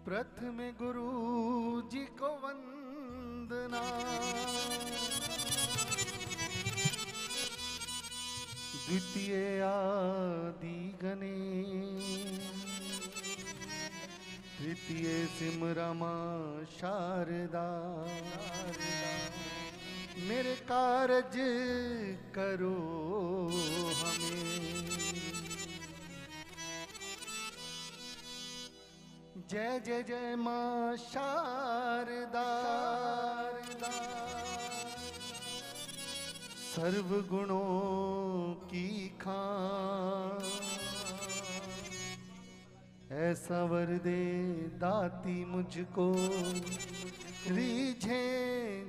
प्रथम गुरु जी को वंदना, द्वितीय आदि गणेश, तृतीय सिमरमा शारदा। मेरे कारज करो हमें, जय जय जय माँ शारदा। सर्व गुणों की खान, ऐसा वर दे दाती मुझको, रीझे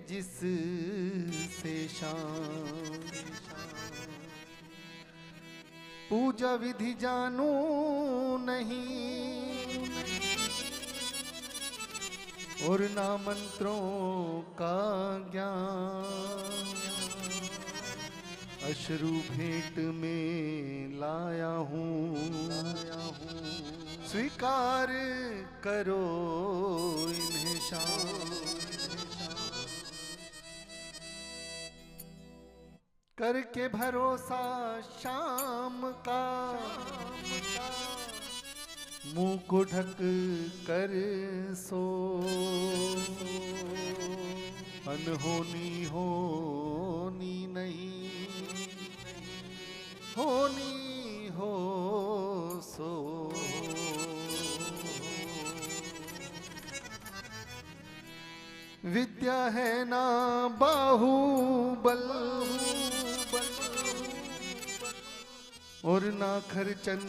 जिस से शान। पूजा विधि जानू नहीं, और ना मंत्रों का ज्ञान। अश्रु भेंट में लाया हूँ, स्वीकार करो इन्हें शाम। करके भरोसा शाम का, मुंह को ढक कर सो। अनहोनी होनी नहीं, होनी हो सो। विद्या है ना बाहुबल, और ना खर्चन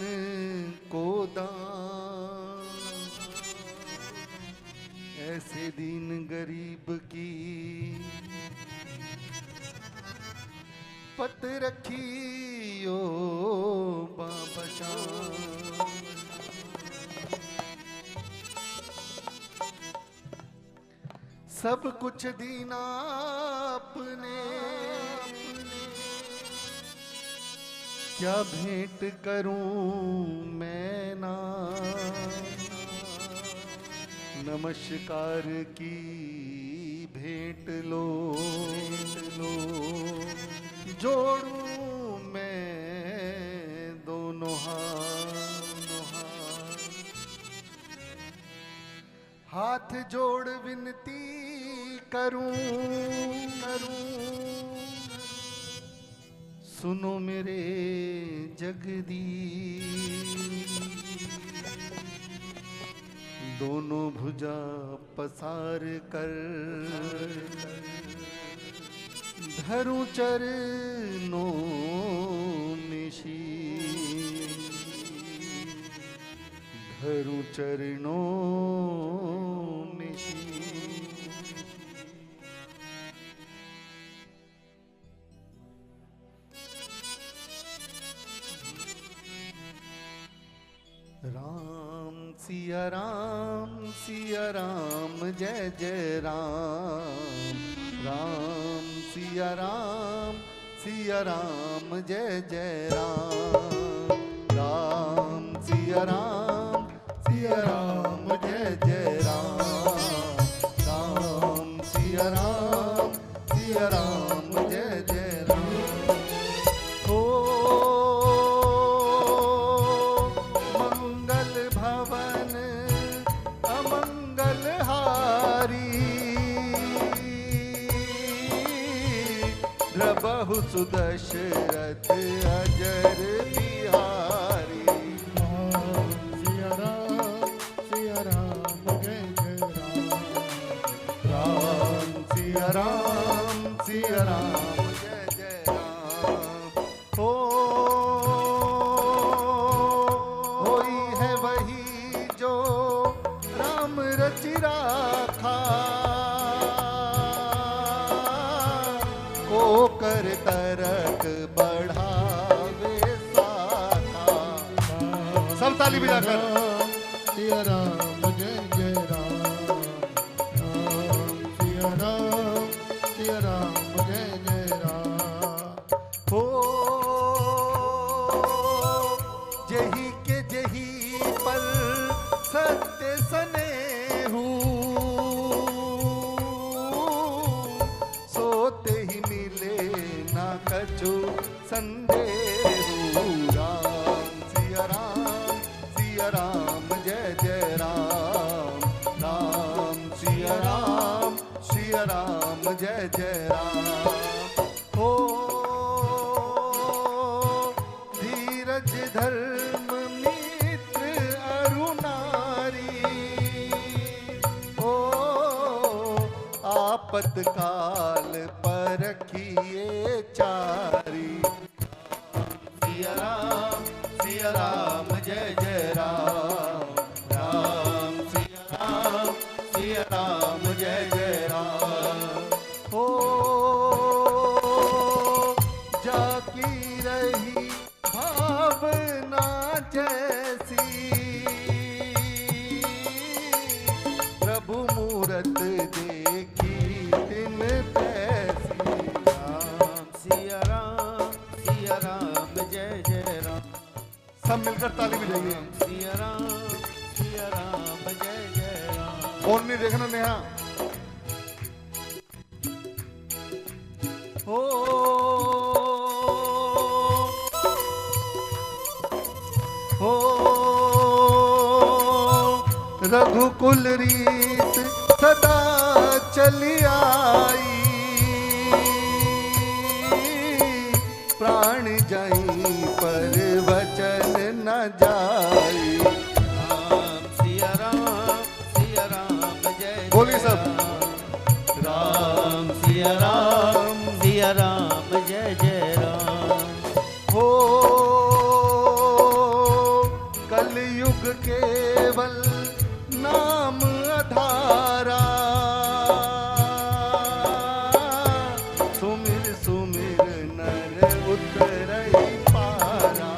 को दान। ऐसे दीन गरीब की पत रखियो बचान। सब कुछ दीना आपने, क्या भेंट करूं मैं ना। नमस्कार की भेंट लो, जोड़ूं मैं दोनों हाथ। हाथ जोड़ विनती करूं, सुनो मेरे जगदीश। दोनों भुजा पसार कर, धरूं चरणों में शीश। धरूं चरणों में शीश। राम सिया राम जय जय राम। राम सिया राम जय जय राम। राम सिया राम जय जय राम। राम सिया राम जय जय राम। बहु सुदशरथ अजर बिहारी। सिया राम जय जय राम। राम सिया राम जय जय राम। होई है वही जो राम रचि राखा, को कर तरक बढ़ावे साखा। सब ताली बजाकर। सिया राम जय जय राम। राम सिया राम जय जय राम। हो जही के जही पर सत्य सने राम जय जय राम राम सिया राम जय जय राम। हो धीरज धर्म मित्र अरुणारी हो आपतकाल परखिए चारी। सिया राम जय जय राम राम सिया राम जय जय राम। हो जाकी रही भावना जैसी प्रभु मूरत देखी दिन तैसी। राम सिया राम जय जय राम। सब मिलकर ताली बजाइए। सिया राम जय जय राम। और नहीं देखना नेहा। हो रघुकुल रीत सदा चली आई प्राण जाई पर वचन न जाई। सिया राम जय बोलिए सब। राम सिया राम जय जय राम। हो कलयुग केवल नाम आधारा सुमिर सुमिर नर उतरई पारा।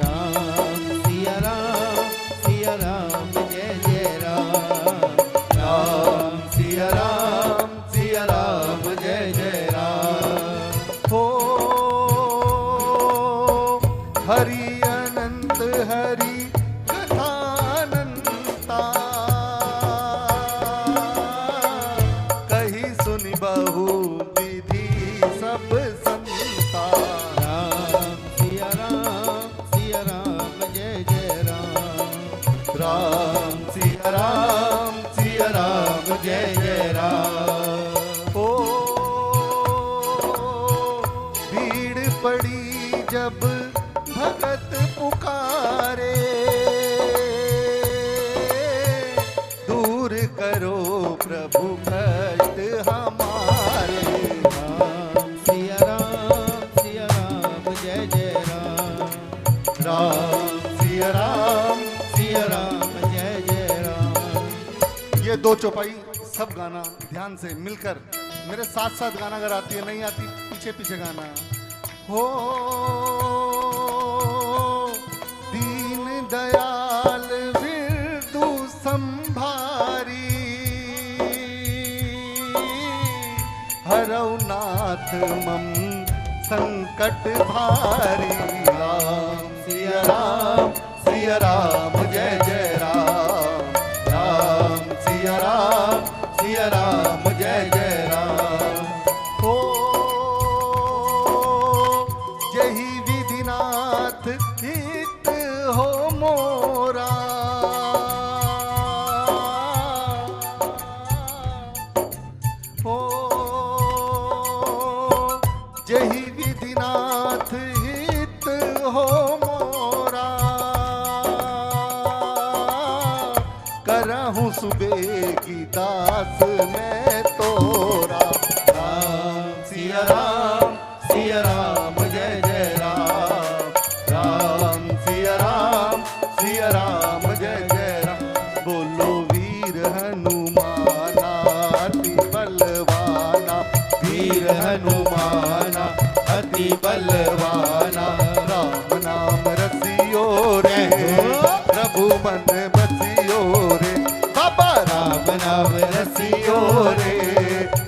राम सिया राम जय जय राम राम सिया राम जय जय राम। हो हरि अनंत हरि कथानंता कही सुनि बहु विधि सब संता। राम सिया राम जय जय राम राम सिया राम जय जय राम। ओ भीड़ पड़ी जब भगत पुकारे दूर करो प्रभु कष्ट हमारे। राम सिया राम जय जय राम राम सिया राम जय जय राम। ये दो चौपाई सब गाना ध्यान से मिलकर मेरे साथ साथ गाना अगर आती है, नहीं आती पीछे पीछे गाना। हो दीन दयाल विरदु संभारी हरौ नाथ मम संकट भारी। राम सिया राम जय जय राम राम सिया राम जय जय राम। हो जही विधिनाथ हित हो मोरा हो जही विधिनाथ हित हो मोरा करहूँ सुबह की दास मैं तोरा। राम सिया राम जय जय राम राम सिया राम जय जय राम। बोलो वीर हनुमाना अति बलवाना वीर हनुमाना अति बलवाना। राम नाम रसियो रे प्रभु मन बसियो रे बाबा। राम नाम रसियो रे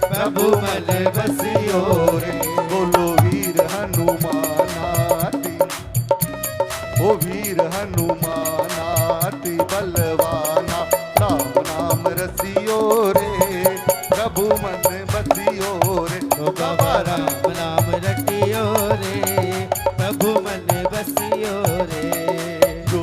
प्रभु मन बसियो रे। बोलो वीर हनुमानाति ओ वीर हनुमानाति बलवाना। राम नाम रसियो रे प्रभु मन बसियो रे बाबा। राम नाम रटियो रे प्रभु मन बसियो रे। जो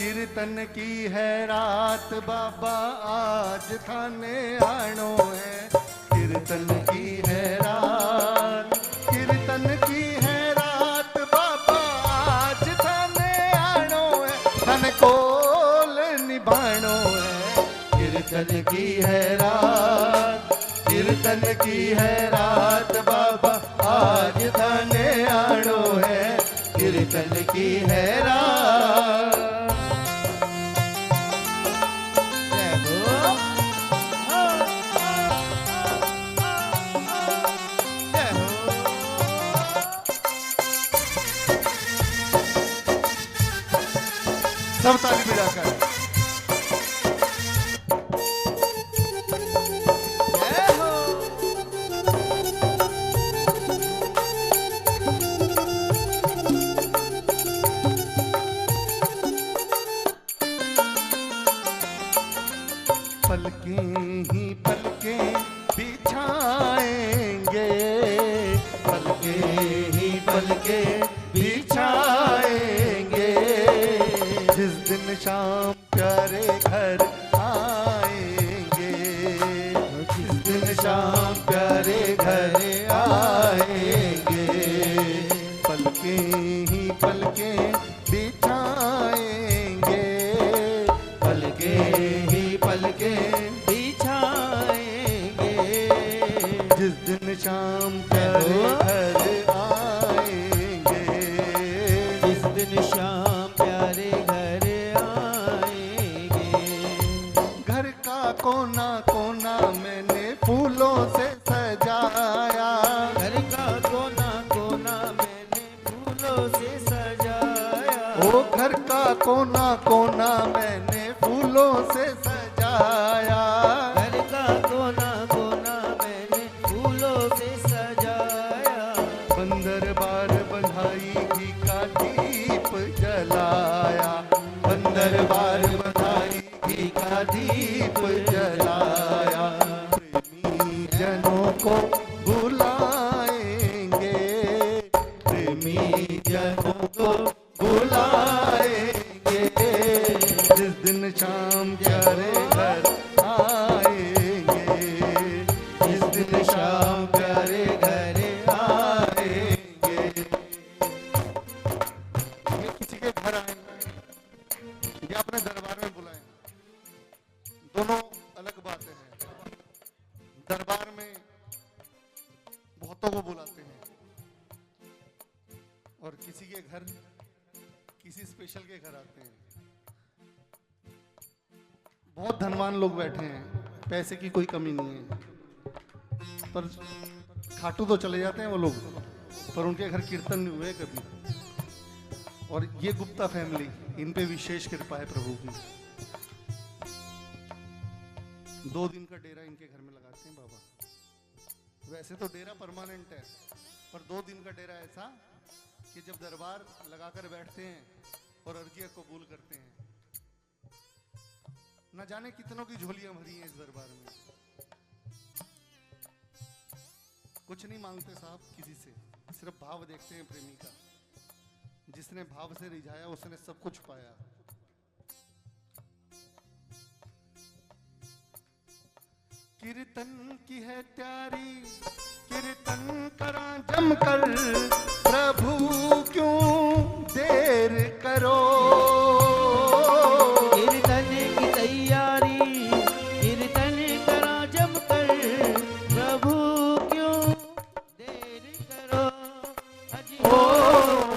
कीर्तन की है रात बाबा आज थाने आनो है। कीर्तन की है रात, कीर्तन की है रात बाबा आज थाने आनो है। धन कोल निभानो है। कीर्तन की है रात, कीर्तन की है रात बाबा आज थाने आनो है। कीर्तन की है रात। सब ताली बजाकर जय हो। पलकें ही पलकें बिछाएंगे, पलकें ही पलकें बिछाएंगे। जिस दिन शाम प्यारे घर आएंगे, जिस दिन शाम प्यारे घर आएंगे। पलकें ही पलकें बिछाएंगे, पलकें ही पलकें बिछाएंगे। जिस दिन शाम प्यारे घर आएंगे, जिस दिन शाम प्यारे घर आएंगे। घर का कोना कोना मैंने फूलों से सजाया, घर का कोना कोना मैंने फूलों से सजाया। ओ घर का कोना कोना मैंने फूलों से सजाया। घर का कोना कोना मैंने फूलों से सजाया। बंदर बार बंधाई घी का दीप जलाया, बंदर बार बंधाई घी का दीप जलाया। प्रेमी जनों को बुलाएंगे, प्रेमी जनों को बुलाएंगे। जिस दिन शाम प्यारे घर आएंगे, जिस दिन शाम प्यारे घर आएंगे। ये किसी के घर आए या अपने दरबार में बुलाए, दोनों अलग बातें हैं। दरबार में बहुतों को बुलाते हैं और किसी के घर किसी स्पेशल के घर आते हैं। बहुत धनवान लोग बैठे हैं, पैसे की कोई कमी नहीं है, पर खाटू तो चले जाते हैं वो लोग, पर उनके घर कीर्तन नहीं हुए कभी। और ये गुप्ता फैमिली, इन पे विशेष कृपा है प्रभु की। 2 दिन का डेरा इनके घर में लगाते हैं बाबा। वैसे तो डेरा परमानेंट है, पर 2 दिन का डेरा ऐसा कि जब दरबार लगाकर बैठते हैं और अर्जियां कबूल करते हैं। न जाने कितनों की झोलियां भरी हैं इस दरबार में। कुछ नहीं मांगते साहब किसी से, सिर्फ भाव देखते हैं प्रेमी का। जिसने भाव से रिझाया उसने सब कुछ पाया। कीर्तन की है त्यारी, कीर्तन करा जमकर, प्रभु क्यों देर करो। कीर्तन की तैयारी, कीर्तन करा जमकर, प्रभु क्यों देर करो। ओ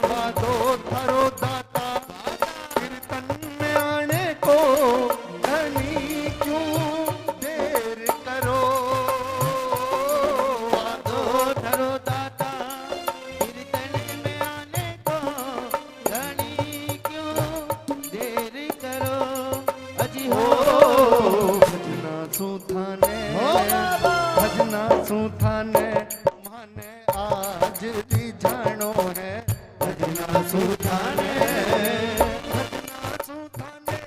बादो धरो दाता, कीर्तन में आने को, धनी क्यों देर करो। बादो धरो दाता, कीर्तन में आने को, धनी क्यों देर करो। अजी हो भजना सुथाने, भजना सुथाने माने आज रिझाणो है। भजना सुथाने, भजना सुथाने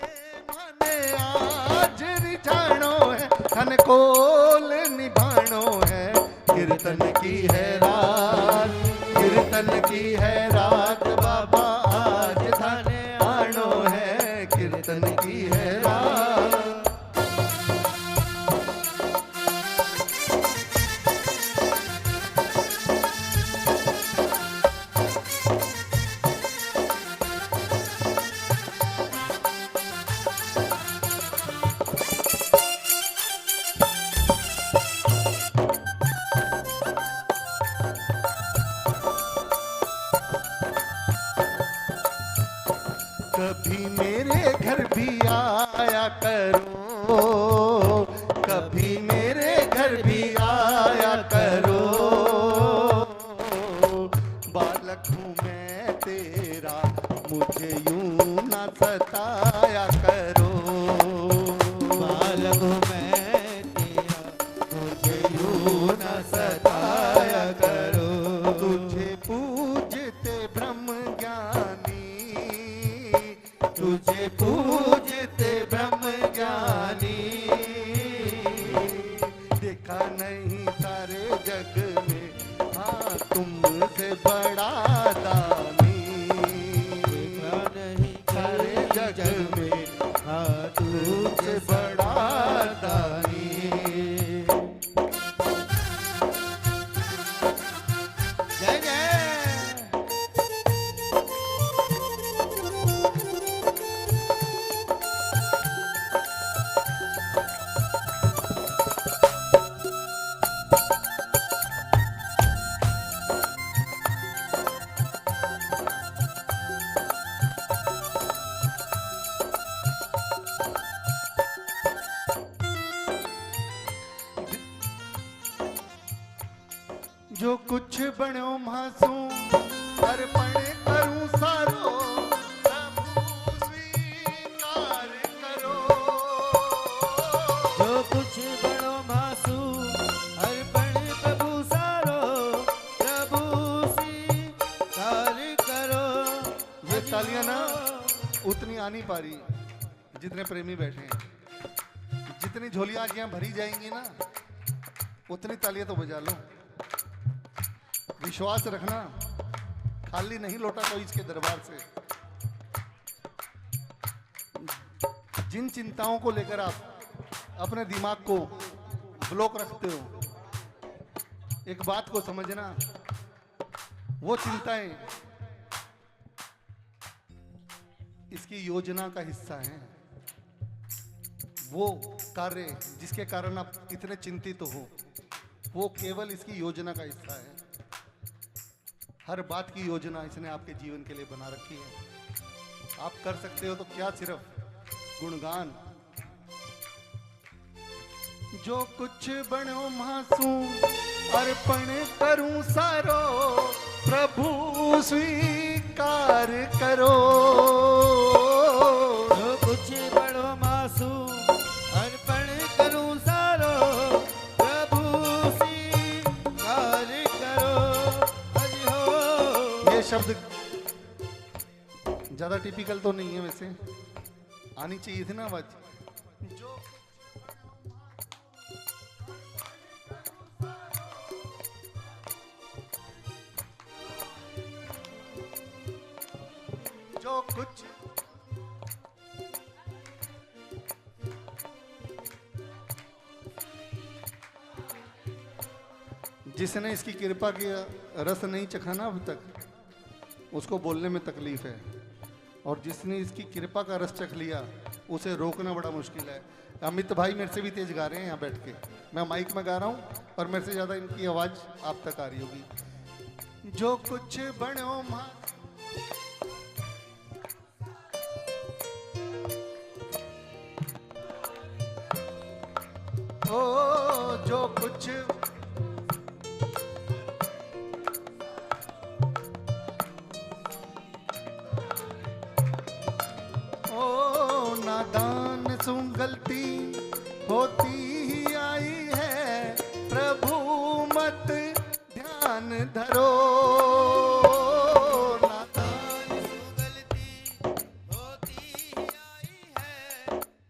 माने आज रिझाणो है। धन कोल निभाणो है। कीर्तन की है रात, कीर्तन की है रात बाबा आज थाने आनो है। कीर्तन करो, कभी मेरे घर भी आया करो। बालक हूँ मैं तेरा, मुझे यूं ना सताया करो। बालक हूँ मैं तेरा, मुझे यूं न सताया सताया करो। तुझे पूजते ब्रह्म ज्ञानी, तुझे पूजते ब्रह्म ज्ञानी, देखा नहीं सारे जग में, हाँ तुमसे बड़ा दानी। देखा नहीं सारे जग में, हाँ तुमसे बड़ा दानी। जय जय। जो कुछ बण्यो मासू, अर्पण करूं सारो, प्रभु स्वीकार करो। जो कुछ बड़ो मासू, अर्पण प्रभु सारो, प्रभु स्वीकार करो। ये तालियां ना उतनी आ नहीं पा रही जितने प्रेमी बैठे हैं। जितनी झोलियां आज यहाँ भरी जाएंगी ना, उतनी तालियां तो बजा लो। विश्वास रखना, खाली नहीं लौटा कोई इसके दरबार से। जिन चिंताओं को लेकर आप अपने दिमाग को ब्लॉक रखते हो, एक बात को समझना, वो चिंताएं इसकी योजना का हिस्सा हैं। वो कार्य जिसके कारण आप इतने चिंतित हो, वो केवल इसकी योजना का हिस्सा है। हर बात की योजना इसने आपके जीवन के लिए बना रखी है। आप कर सकते हो तो क्या, सिर्फ गुणगान। जो कुछ बनो मासू, अर्पण करूं सारो, प्रभु स्वीकार करो। जो कुछ बड़ो मासू, अर्पण करूं सारो, प्रभु स्वीकार करो। हरि हो। ये शब्द ज्यादा टिपिकल तो नहीं है, वैसे आनी चाहिए थी ना आवाज। जो कुछ जिसने इसकी कृपा की रस नहीं चखा ना अब तक, उसको बोलने में तकलीफ है। और जिसने इसकी कृपा का रस चख लिया, उसे रोकना बड़ा मुश्किल है। अमित भाई मेरे से भी तेज गा रहे हैं यहाँ बैठ के। मैं माइक में गा रहा हूँ और मेरे से ज़्यादा इनकी आवाज़ आप तक आ रही होगी। जो कुछ बनो माँ, ओ जो कुछ नादान सु गलती होती ही आई है, प्रभु मत ध्यान धरो। नादान सु गलती होती ही आई है,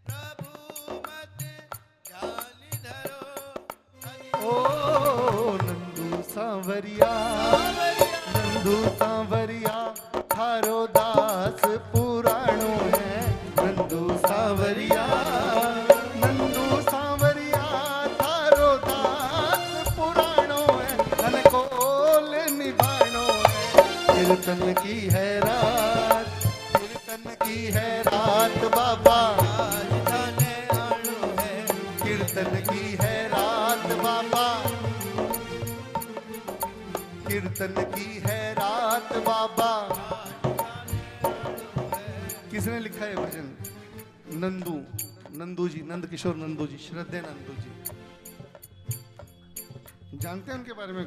प्रभु मत ध्यान धरो। ओ नंदू सांवरिया, नंदू सांवरिया, थारो दास पुराणो है। नंदू सांवरिया, नंदू सांवरिया, थारो दास पुराणो है। धन कोल निभाणो है। कीर्तन की है रात, कीर्तन की है रात बाबा, आज थाने आनो है। कीर्तन की है रात बाबा, कीर्तन की है रात बाबा। किसने लिखा है भजन? नंदू, नंदू जी, नंद किशोर नंदू जी, श्रद्धे नंदू जी, जानते हैं उनके बारे में?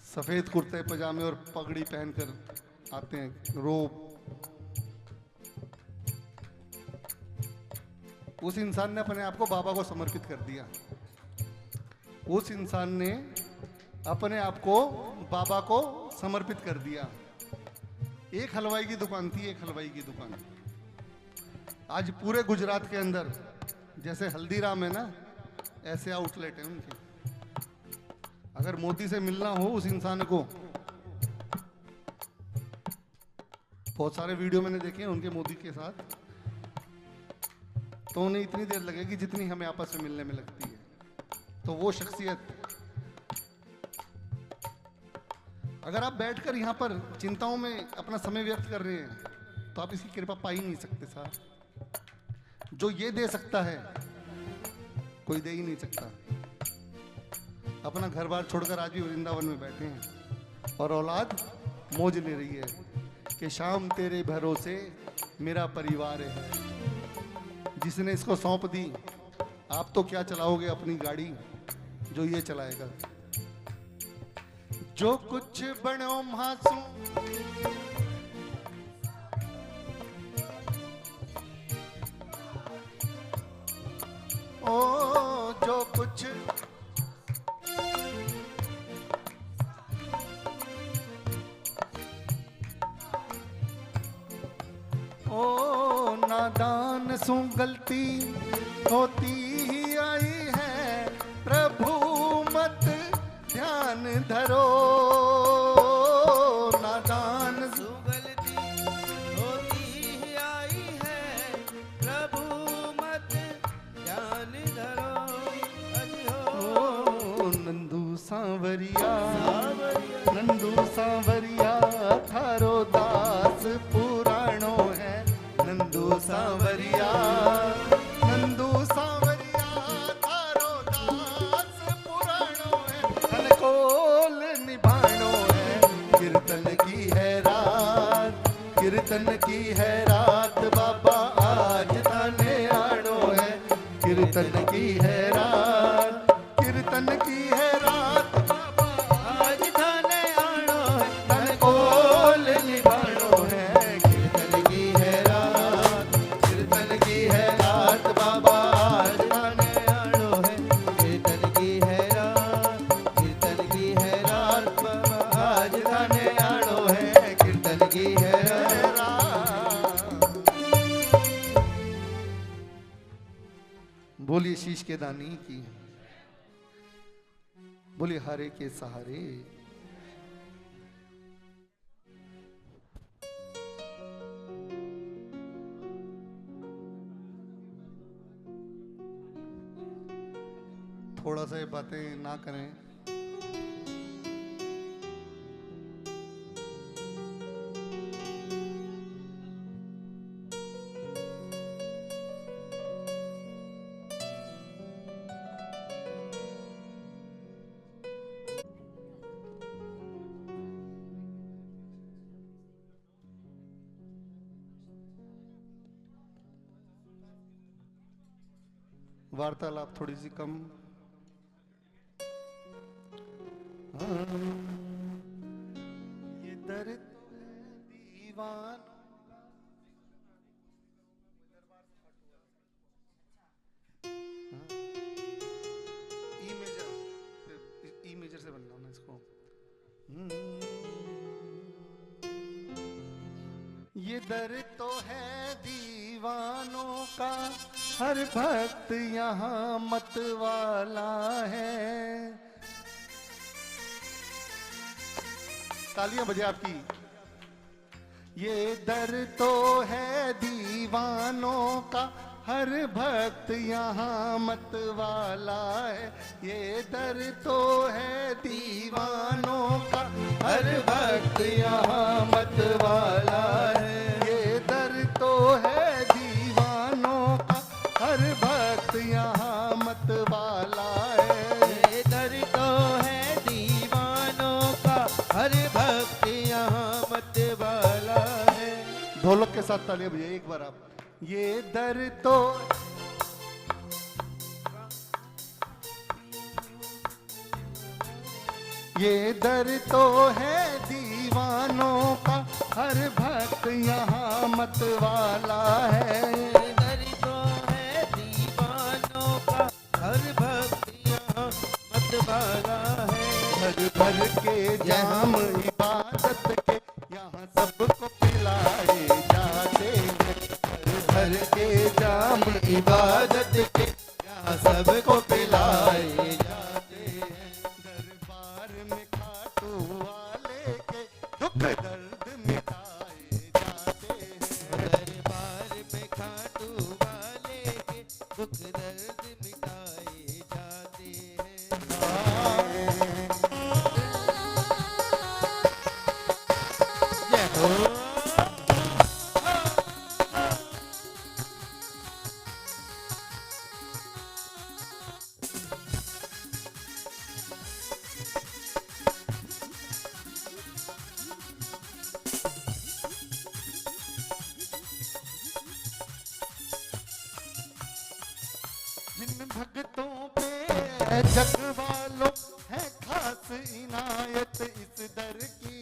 सफेद कुर्ते पजामे और पगड़ी पहनकर आते हैं, रोब। उस इंसान ने अपने आप को बाबा को समर्पित कर दिया। उस इंसान ने अपने आप को बाबा को समर्पित कर दिया। एक हलवाई की दुकान थी, एक हलवाई की दुकान। आज पूरे गुजरात के अंदर जैसे हल्दीराम है ना, ऐसे आउटलेट है उनके। अगर मोदी से मिलना हो उस इंसान को, बहुत सारे वीडियो मैंने देखे हैं उनके मोदी के साथ, तो उन्हें इतनी देर लगेगी जितनी हमें आपस में मिलने में लगती है। तो वो शख्सियत, अगर आप बैठकर यहाँ पर चिंताओं में अपना समय व्यर्थ कर रहे हैं तो आप इसकी कृपा पा ही नहीं सकते साहब। जो ये दे सकता है कोई दे ही नहीं सकता। अपना घर बार छोड़कर आज भी वृंदावन में बैठे हैं और औलाद मौज ले रही है कि शाम तेरे भरोसे मेरा परिवार है। जिसने इसको सौंप दी, आप तो क्या चलाओगे अपनी गाड़ी, जो ये चलाएगा। जो कुछ बनो मासूम, ओ जो कुछ ओ नादान सु गलती होती ही आई है, प्रभु मत ध्यान धरो। नादान सु गलती होती ही आई है, प्रभु मत ध्यान धरो। ओ नंदू सांवरिया, नंदू सांवरिया थारो दास पुराणो है। नंदू सांवरिया, नंदू सांवरिया थारो दास पुराणो है। कनकोल निभाणो है, कीर्तन की है रात, कीर्तन की है रात बाबा आज थाने आणो है। कीर्तन की है रात, कीर्तन की है रात बाबा आज थाने आनो है। कनकोल निभाणो है। कीर्तन की है रात, कीर्तन की है रात बाबा आज थाने आनो है। कीर्तन की है रात, कीर्तन की है रात बाबा आज थाने आनो है। कीर्तन की है रात। बोलिए शीश के दानी की, बोलिए हारे के सहारे। थोड़ा सा ये बातें ना करें। वार्तालाप थोड़ी सी कम। ये दर्द है दीवान। ई मेजर से बनना ना इसको। ये दर्द तो है दीवानों का, हर भक्त यहाँ मत वाला है। तालियां बजे आपकी। ये दर्द तो है दीवानों का, हर भक्त यहाँ मत वाला है। ये दर्द तो है दीवानों का, हर भक्त यहाँ मत वाला है। ये दर्द तो है दीवानों का, हर भक्त यहाँ मत वाला है। ये दर्द तो है दीवानों का, हर भक्त यहाँ मत वाला है। ढोलक के साथ तालियां बजाइए एक बार आप। ये दर तो ये दर तो है दीवानों का, हर भक्त यहाँ मत वाला है। दर तो है दीवानों का, हर भक्त यहाँ मत वाला है। भर भर के जाम इबादत के यहाँ सबको पिलाए जाते हैं। भर भर के जाम इबादत के यहाँ सबको पिलाए जाते हैं। दरबार में खाटू वाले के दुख दर्द मिटाए जाते हैं। दरबार में खाटू वाले के दुख दर्द मिटाए जाते हैं। जय हो। जिन भक्तों पे जग वालों है खास इनायत इस दर की,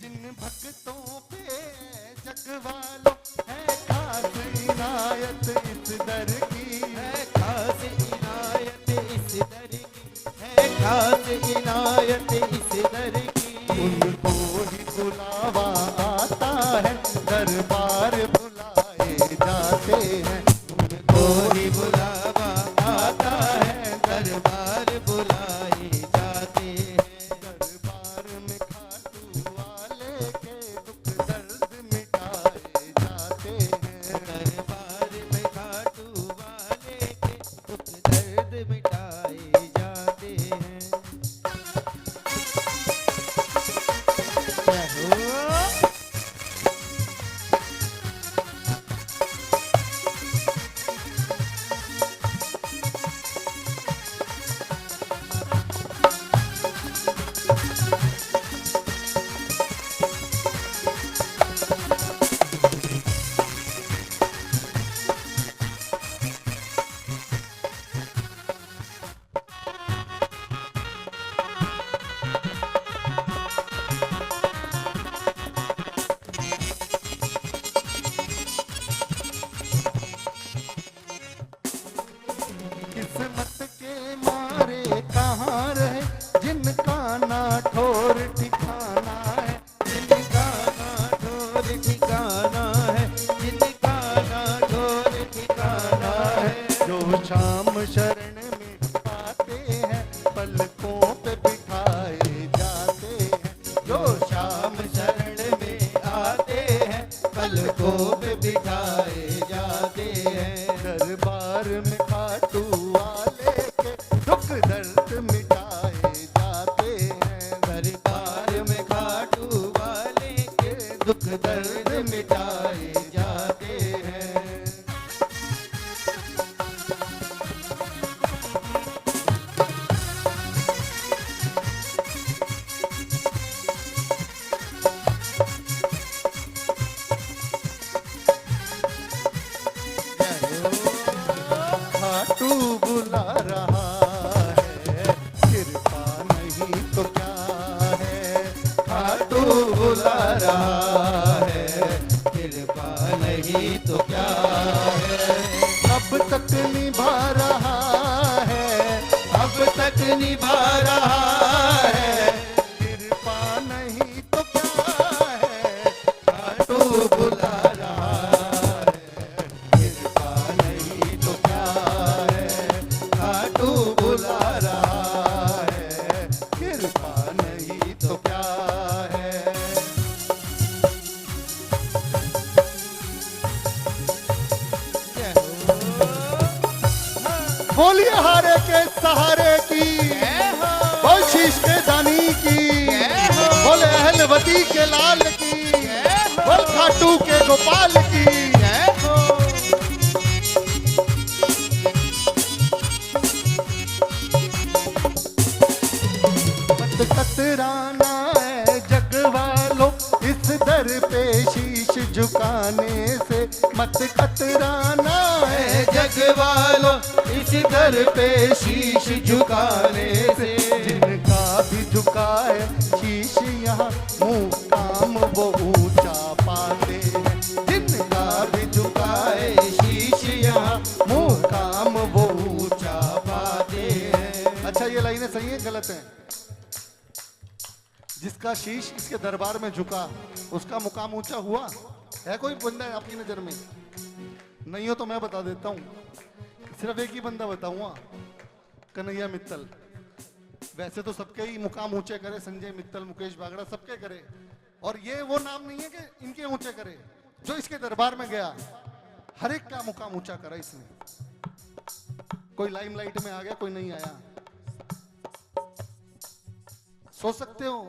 जिन भक्तों पे जग वालों है खास इनायत इस दर की, है खास इनायत इस दर की, है खास इनायत इस दर की। उनको ही बुलावा आता है, दरबार बुलाए जाते हैं। उनको कोई बुलावा आता है, दरबार बुलाए जाते हैं। दरबार में खाटू वाले के दुख दर्द मिटाए जाते हैं। दरबार में खाटू वाले के दुख दर्द मिटाए जाते हैं। जय हो। किस्मत के मारे कहाँ रहे जिनका ना ठोर ठिकाना है। जिनका ना ठोर ठिकाना है, जिनका ना ठोर ठिकाना है। जो शाम शरण में पाते हैं पलकों पे बिठाए जाते हैं। जो शाम शरण में आते हैं, पलकों पे बिठाए जाते हैं। दरबार में खाटू वाले के दुख दर्द मिटाए जाते हैं। दरबार में खाटू वाले के दुख दर्द मिटाए जाते हैं। खाटू बुला रहा है, कृपा नहीं तो क्या है। खाटू बुला रहा है, कृपा नहीं तो क्या है। अब तक निभा रहा है, अब तक निभा रहा है, कृपा नहीं तो क्या है। खाटू बुला रहा है, कृपा नहीं तो क्या है। खाटू बुला रहा है, कृपा नहीं तो क्या है। जय हो। बोलिए हारे के सहारे की, बोल शीश के दानी की, बोले अहलवती के लाल की, बोल खाटू के गोपाल की। जय हो। मत कतराना है जग वालों इस दर पेशी कतराना है जग वालों इस दर पे शीश झुकाने से। जिनका भी झुका है शीश यहाँ मुकाम वो ऊंचा पाते हैं। जिनका भी झुका है शीश यहाँ मुकाम वो ऊंचा पाते हैं। अच्छा ये लाइनें सही है गलत है? जिसका शीश इसके दरबार में झुका उसका मुकाम ऊंचा हुआ? है कोई बंदा आपकी नजर में? नहीं हो तो मैं बता देता हूं, सिर्फ एक ही बंदा बताऊंगा, कन्हैया मित्तल। वैसे तो सबके ही मुकाम ऊंचे करे, संजय मित्तल, मुकेश बागड़ा, सबके करे, और ये वो नाम नहीं है कि इनके ऊंचे करे। जो इसके दरबार में गया हर एक का मुकाम ऊंचा करा इसने। कोई लाइमलाइट में आ गया, कोई नहीं आया। सोच सकते हो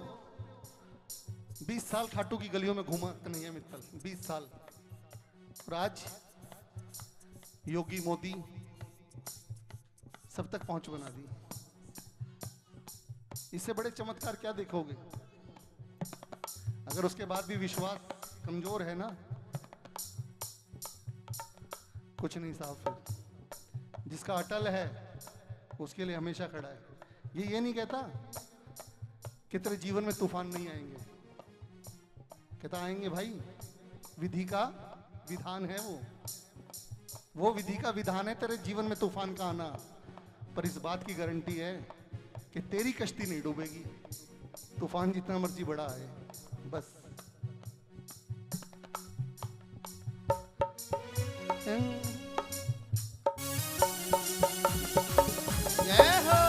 20 साल खाटू की गलियों में घूमा कन्हैया मित्तल, 20 साल, और आज योगी मोदी सब तक पहुंच बना दी। इससे बड़े चमत्कार क्या देखोगे? अगर उसके बाद भी विश्वास कमजोर है ना, कुछ नहीं साफ है। जिसका अटल है उसके लिए हमेशा खड़ा है। ये नहीं कहता कि तेरे जीवन में तूफान नहीं आएंगे, कहता आएंगे भाई, विधि का विधान है वो विधि का विधान है तेरे जीवन में तूफान का आना। पर इस बात की गारंटी है कि तेरी कश्ती नहीं डूबेगी, तूफान जितना मर्जी बड़ा है। बस जय हो।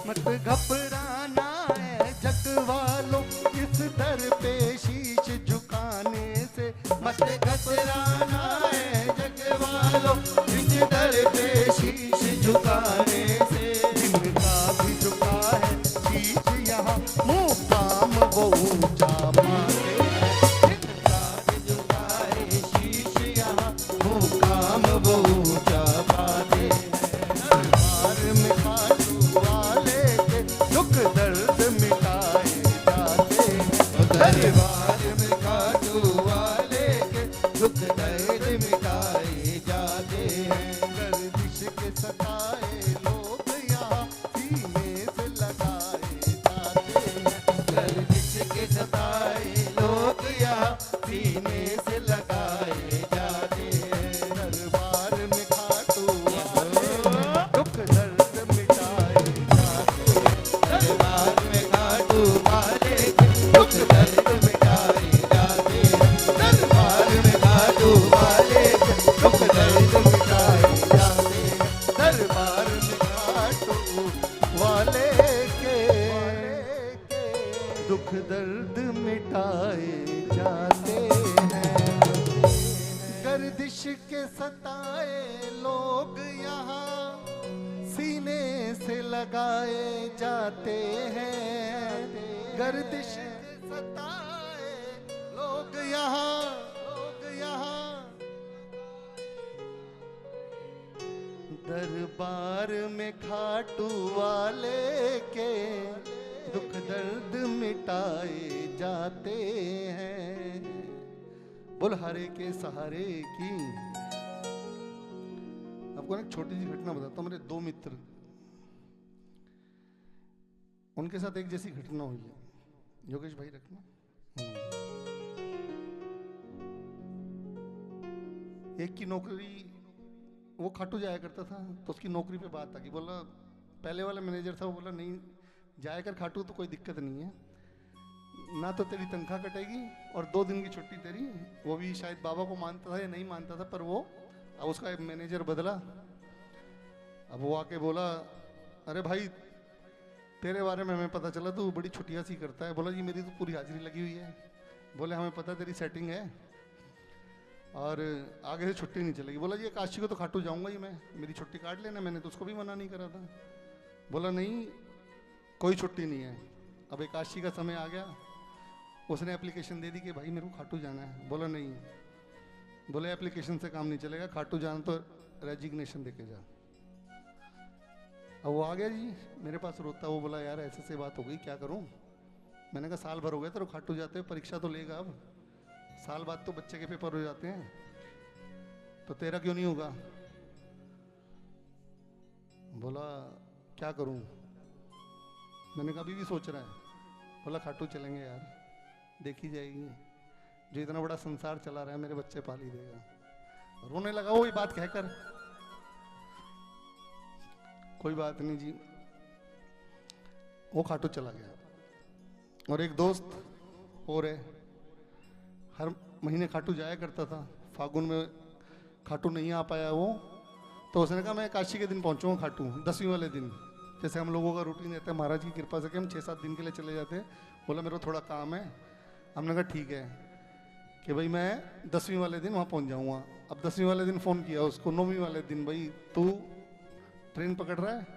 मत घबराना है जग वालों इस दर पे शीश झुकाने से। मत घबराना है जग वालों इस दर पे शीश झुकाने से। जिनका भी झुका है शीश यहाँ मुकाम वो ऊंचा पाते हैं। जिनका भी झुका है शीश यहाँ मुकाम वो ऊंचा पाते हैं। दरबार में खाटू वाले के दुख दर्द मिटाए जाते हैं। दरबार में खाटू वाले के दुख दर्द मिटाए जाते हैं। गर्दिश के सताए लोग यहाँ सीने से लगाए जाते हैं। गर्दिश के सताए लोग यहाँ सीने से लगाए जाते हैं। दरबार में खाटू वाले दुख दर्द मिटाए जाते हैं। दरबार में खाटू वाले के दुख दर्द मिटाए जाते हैं। दरबार में खाटू वाले के दुख दर्द मिटाए जाते हैं। दरबार में खाटू वाले के दुख दर्द मिटाए जाते हैं। गर्दिश के सताए लोग यहाँ सीने से लगाए जाते हैं। गर्दिश के सताए लोग यहाँ दरबार में खाटू वाले के दुख दर्द मिटाए जाते हैं। बोल हरे के सहारे की। आपको एक छोटी सी घटना बताता हूँ। मेरे 2 मित्र, उनके साथ एक जैसी घटना हुई है। योगेश भाई रखना। एक की नौकरी, वो खाटू जाया करता था, तो उसकी नौकरी पे बात आ गई। बोला, पहले वाला मैनेजर था, वो बोला नहीं जाया कर खाटू तो कोई दिक्कत नहीं है, ना तो तेरी तनख्वाह कटेगी और 2 दिन की छुट्टी तेरी। वो भी शायद बाबा को मानता था या नहीं मानता था, पर वो अब उसका एक मैनेजर बदला। अब वो आके बोला, अरे भाई तेरे बारे में हमें पता चला तू बड़ी छुट्टियाँ सी करता है। बोला जी मेरी तो पूरी हाजिरी लगी हुई है। बोले हमें पता तेरी सेटिंग है और आगे से छुट्टी नहीं चलेगी। बोला जी काशी को तो खाटू जाऊंगा ही मैं, मेरी छुट्टी काट लेना, मैंने तो उसको भी मना नहीं करा था। बोला नहीं कोई छुट्टी नहीं है। अब एकादशी का समय आ गया, उसने एप्लीकेशन दे दी कि भाई मेरे को खाटू जाना है। बोला नहीं, बोले एप्लीकेशन से काम नहीं चलेगा, खाटू जाना तो रेजिग्नेशन देके जा। अब वो आ गया जी मेरे पास रोता, वो बोला यार ऐसे से बात हो गई, क्या करूं। मैंने कहा साल भर हो गया तेरे खाटू जाते हुए, परीक्षा तो लेगा अब, साल बाद तो बच्चे के पेपर हो जाते हैं, तो तेरा क्यों नहीं होगा। बोला क्या करूं। मैंने कहा अभी भी सोच रहा है। बोला खाटू चलेंगे यार, देखी जाएगी, जो इतना बड़ा संसार चला रहा है मेरे बच्चे पाल ही देगा। रोने लगा वो ये बात कहकर। कोई बात नहीं जी, वो खाटू चला गया। और एक दोस्त और है, हर महीने खाटू जाया करता था। फागुन में खाटू नहीं आ पाया वो, तो उसने कहा मैं काशी के दिन पहुंचूंगा खाटू, 10वीं वाले दिन। जैसे हम लोगों का रूटीन रहता है महाराज की कृपा से कि हम 6-7 दिन के लिए चले जाते हैं। बोला मेरा थोड़ा काम है। हमने कहा ठीक है कि भाई मैं 10वीं वाले दिन वहाँ पहुँच जाऊँगा। अब 10वीं वाले दिन फ़ोन किया उसको, 9वीं वाले दिन, भाई तू ट्रेन पकड़ रहा है।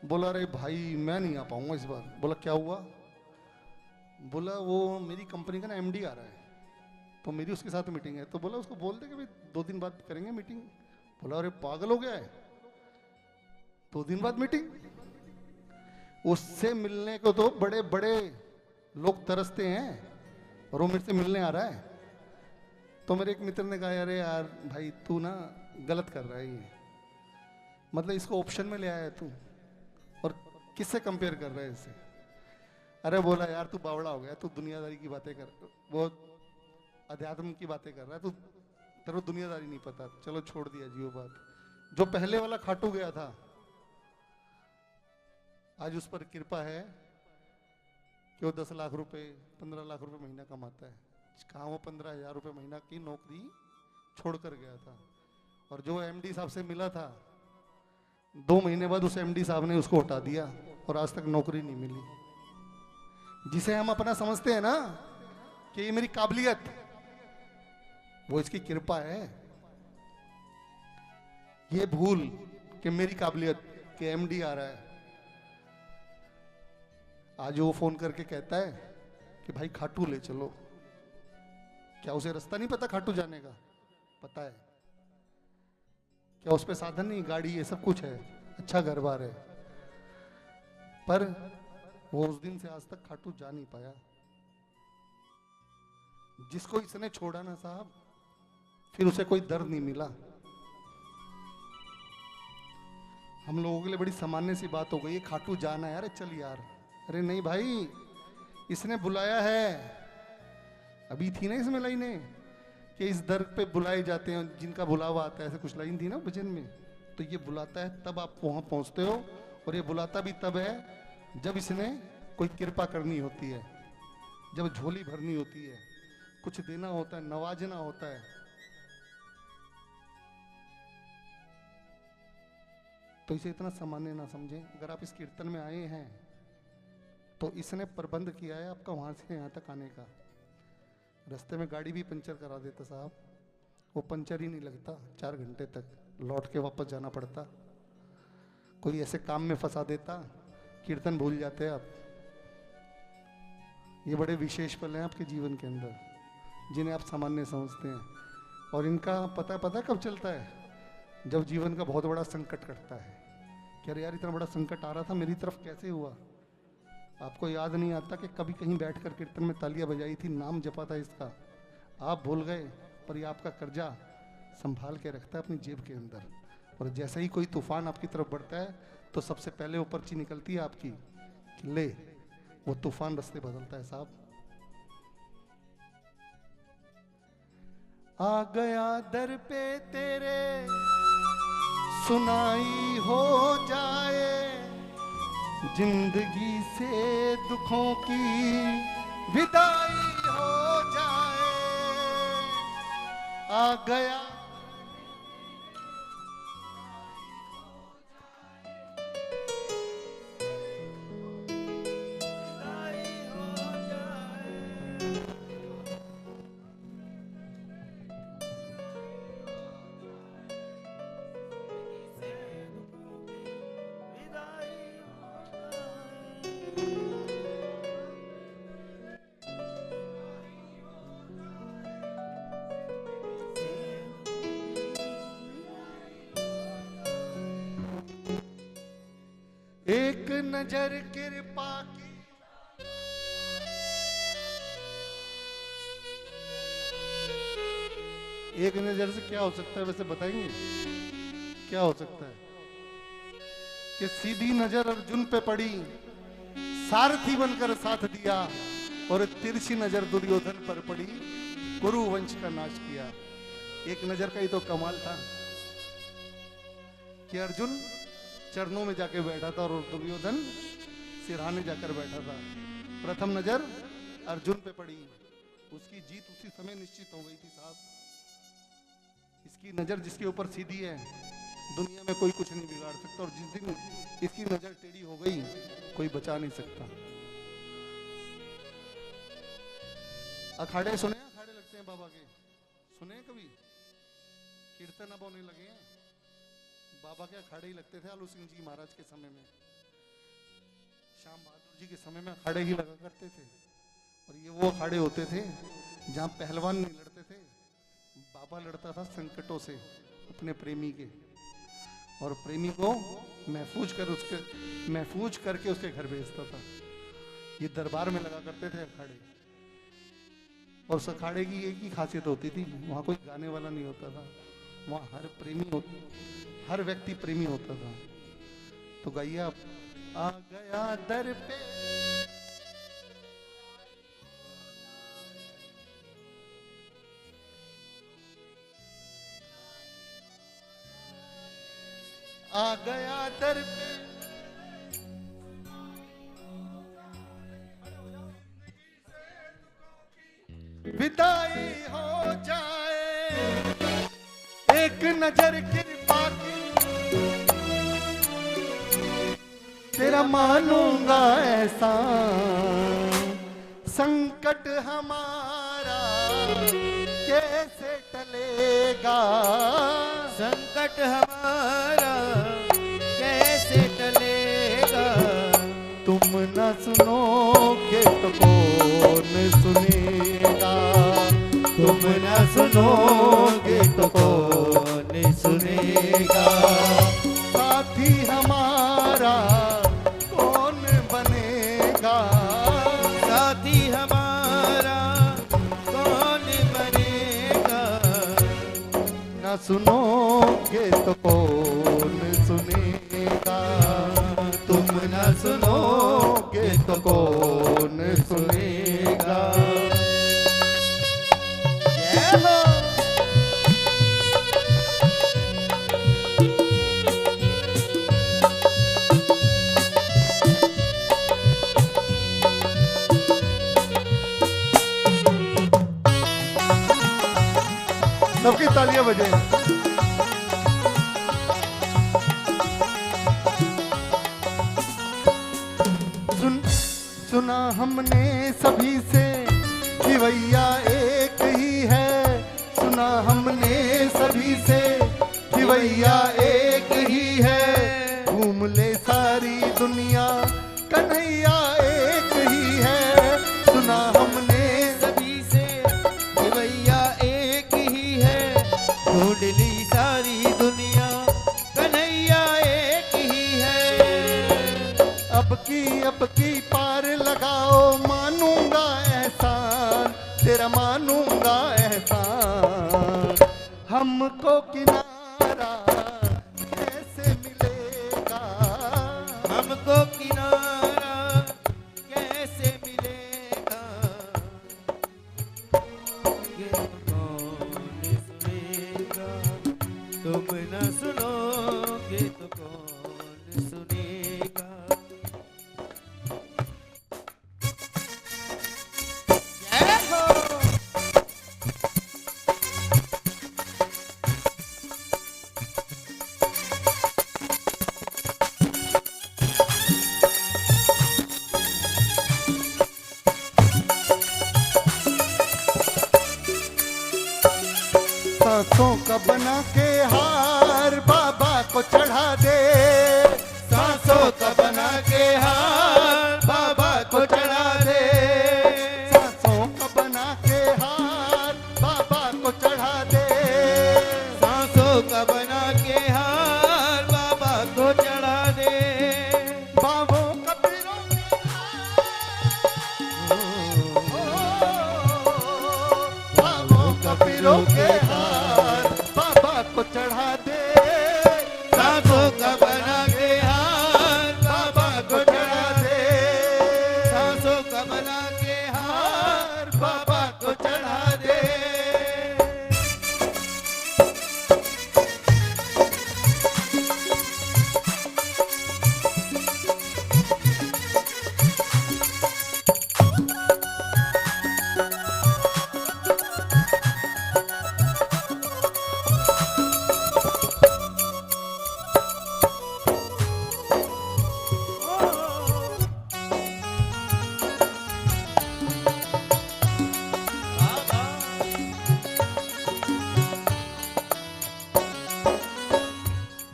बोला अरे भाई मैं नहीं आ पाऊँगा इस बार। बोला क्या हुआ। बोला वो मेरी कंपनी का ना MD आ रहा है, तो मेरी उसके साथ मीटिंग है। तो बोला उसको बोल दे कि भाई 2 दिन बाद करेंगे मीटिंग। बोला अरे पागल हो गया है, 2 दिन बाद मीटिंग। उससे मिलने को तो बड़े बड़े लोग तरसते हैं और वो मेरे से मिलने आ रहा है। तो मेरे एक मित्र ने कहा अरे यार भाई तू ना गलत कर रहा है, ये मतलब इसको ऑप्शन में ले आया है तू, और किससे कंपेयर कर रहा है इससे। अरे बोला यार तू बावड़ा हो गया, तू दुनियादारी की बातें कर, वो अध्यात्म की बातें कर रहा है तू, तेरे को दुनियादारी नहीं पता। चलो छोड़ दिया जी वो बात। जो पहले वाला खाटू गया था, आज उस पर कृपा है कि वो 10 लाख रुपए 15 लाख रुपए महीना कमाता है। कहाँ वो 15,000 रुपए महीना की नौकरी छोड़कर गया था। और जो MD साहब से मिला था, 2 महीने बाद उस MD साहब ने उसको हटा दिया और आज तक नौकरी नहीं मिली। जिसे हम अपना समझते हैं ना कि ये मेरी काबिलियत, वो इसकी कृपा है। ये भूल कि मेरी काबिलियत कि MD आ रहा है। आज वो फोन करके कहता है कि भाई खाटू ले चलो। क्या उसे रास्ता नहीं पता खाटू जाने का? पता है। क्या उस पे साधन नहीं, गाड़ी ये सब कुछ है, अच्छा घर बार है, पर वो उस दिन से आज तक खाटू जा नहीं पाया। जिसको इसने छोड़ा ना साहब, फिर उसे कोई दर्द नहीं मिला। हम लोगों के लिए बड़ी सामान्य सी बात हो गई है, खाटू जाना है, अरे चल यार। अरे नहीं भाई, इसने बुलाया है। अभी थी ना इसमें लाइनें कि इस दर पे बुलाए जाते हैं जिनका बुलावा आता है, ऐसे कुछ लाइन थी ना भजन में। तो ये बुलाता है तब आप वहां पहुंचते हो, और ये बुलाता भी तब है जब इसने कोई कृपा करनी होती है, जब झोली भरनी होती है, कुछ देना होता है, नवाजना होता है। तो इसे इतना सामान्य ना समझें। अगर आप इस कीर्तन में आए हैं तो इसने प्रबंध किया है आपका वहां से यहाँ तक आने का। रास्ते में गाड़ी भी पंचर करा देता साहब, वो पंचर ही नहीं लगता, 4 घंटे तक लौट के वापस जाना पड़ता। कोई ऐसे काम में फंसा देता, कीर्तन भूल जाते आप। ये बड़े विशेष पल हैं आपके जीवन के अंदर, जिन्हें आप सामान्य समझते हैं। और इनका पता कब चलता है? जब जीवन का बहुत बड़ा संकट कटता है कि अरे यार इतना बड़ा संकट आ रहा था, मेरी तरफ कैसे हुआ। आपको याद नहीं आता कि कभी कहीं बैठकर कीर्तन में तालियां बजाई थी, नाम जपा था इसका, आप भूल गए, पर ये आपका कर्जा संभाल के रखता है अपनी जेब के अंदर। और जैसे ही कोई तूफान आपकी तरफ बढ़ता है तो सबसे पहले वो पर्ची निकलती है आपकी कि ले, वो तूफान रास्ते बदलता है साहब। आ गया दर पे तेरे, सुनाई हो जाए, जिंदगी से दुखों की विदाई हो जाए। आ गया नजर कृपा की, एक नजर से क्या हो सकता है वैसे बताएंगे? क्या हो सकता है कि सीधी नजर अर्जुन पे पड़ी, सारथी बनकर साथ दिया, और तिरछी नजर दुर्योधन पर पड़ी, कुरु वंश का नाश किया। एक नजर का ही तो कमाल था कि अर्जुन चरणों में जाके बैठा था और दुर्योधन सिरहाने जाकर बैठा था। प्रथम नजर अर्जुन पे पड़ी, उसकी जीत उसी समय निश्चित हो गई थी साहब। इसकी नजर जिसके ऊपर सीधी है, दुनिया में कोई कुछ नहीं बिगाड़ सकता, और जिस दिन इसकी नजर टेढ़ी हो गई कोई बचा नहीं सकता। अखाड़े सुने, अखाड़े लगते हैं बाबा के, सुने हैं कभी? कीर्तन अब होने लगे हैं, बाबा के अखाड़े ही लगते थे आलू सिंह जी महाराज के समय में, श्याम बहादुर जी के समय में अखाड़े ही लगा करते थे। और ये वो अखाड़े होते थे जहां पहलवान नहीं लड़ते थे, बाबा लड़ता था संकटों से अपने प्रेमी के, और प्रेमी को महफूज करके उसके घर भेजता था। ये दरबार में लगा करते थे अखाड़े, और उस अखाड़े की एक ही खासियत होती थी, वहां कोई गाने वाला नहीं होता था, वहां हर व्यक्ति प्रेमी होता था। तो गाइए आप, आ गया दर पे आ गया दर पे, विदाई हो जाए, एक नजर कृपा की, तेरा मानूंगा ऐसा, संकट हमारा कैसे टलेगा, संकट हमारा कैसे टलेगा, तुम न सुनोगे तो कौन सुनेगा, तुम न सुनोगे तो कौन सुनेगा, साथी हमारा कौन बनेगा, साथी हमारा कौन बनेगा, न सुनोगे तो कौन सुनेगा, तुम न सुनोगे तो कौन सुनेगा। जय हो। सबकी तालियां बजे। सुना हमने सभी से कि भैया एक ही है, सुना हमने सभी से कि भैया एक ही है, घूम ले सारी दुनिया कन्हैया एक ही है, सुना हमने सभी से कि भैया एक ही है, ढूंढ ली सारी दुनिया कन्हैया एक ही है, अब की पार लगाओ, मानूंगा एहसान तेरा, मानूंगा एहसान, हमको किनारा कैसे मिलेगा, हमको किनारा कैसे मिलेगा, ये कौन सुनेगा, तुम न सुनोगे तो कौन सुनेगा। जय हो। सांसों का बना के हार बाबा को चढ़ा दे, सांसों का बना के हार बाबा को चढ़ा दे, सांसों का बना के हार बाबा को चढ़ा दे, सांसों का बना के हार बाबा को चढ़ा दे, बाबों हीरों के हार बाबा को चढ़ा दे, सांसों का बना के हार बाबा को चढ़ा दे, सांसों का बना के हार बाबा को चढ़ा दे।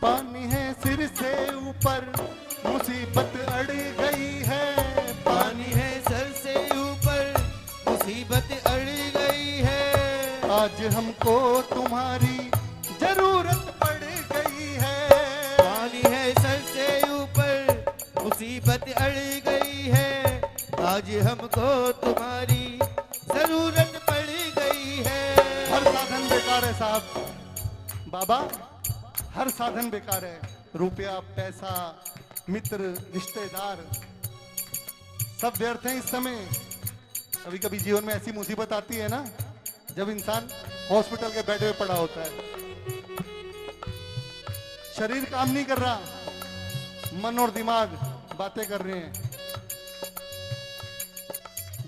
पानी है सिर से ऊपर मुसीबत अड़ गई है, पानी है सर से ऊपर मुसीबत अड़ गई है, आज हमको तुम्हारी जरूरत पड़ गई है, पानी है सर से ऊपर मुसीबत अड़ गई है, आज हमको तुम्हारी जरूरत पड़ गई है। हर साधन बेकार है साहब, बाबा हर साधन बेकार है, रुपया पैसा मित्र रिश्तेदार सब व्यर्थ हैं इस समय। कभी कभी जीवन में ऐसी मुसीबत आती है ना, जब इंसान हॉस्पिटल के बेड पे पड़ा होता है, शरीर काम नहीं कर रहा, मन और दिमाग बातें कर रहे हैं।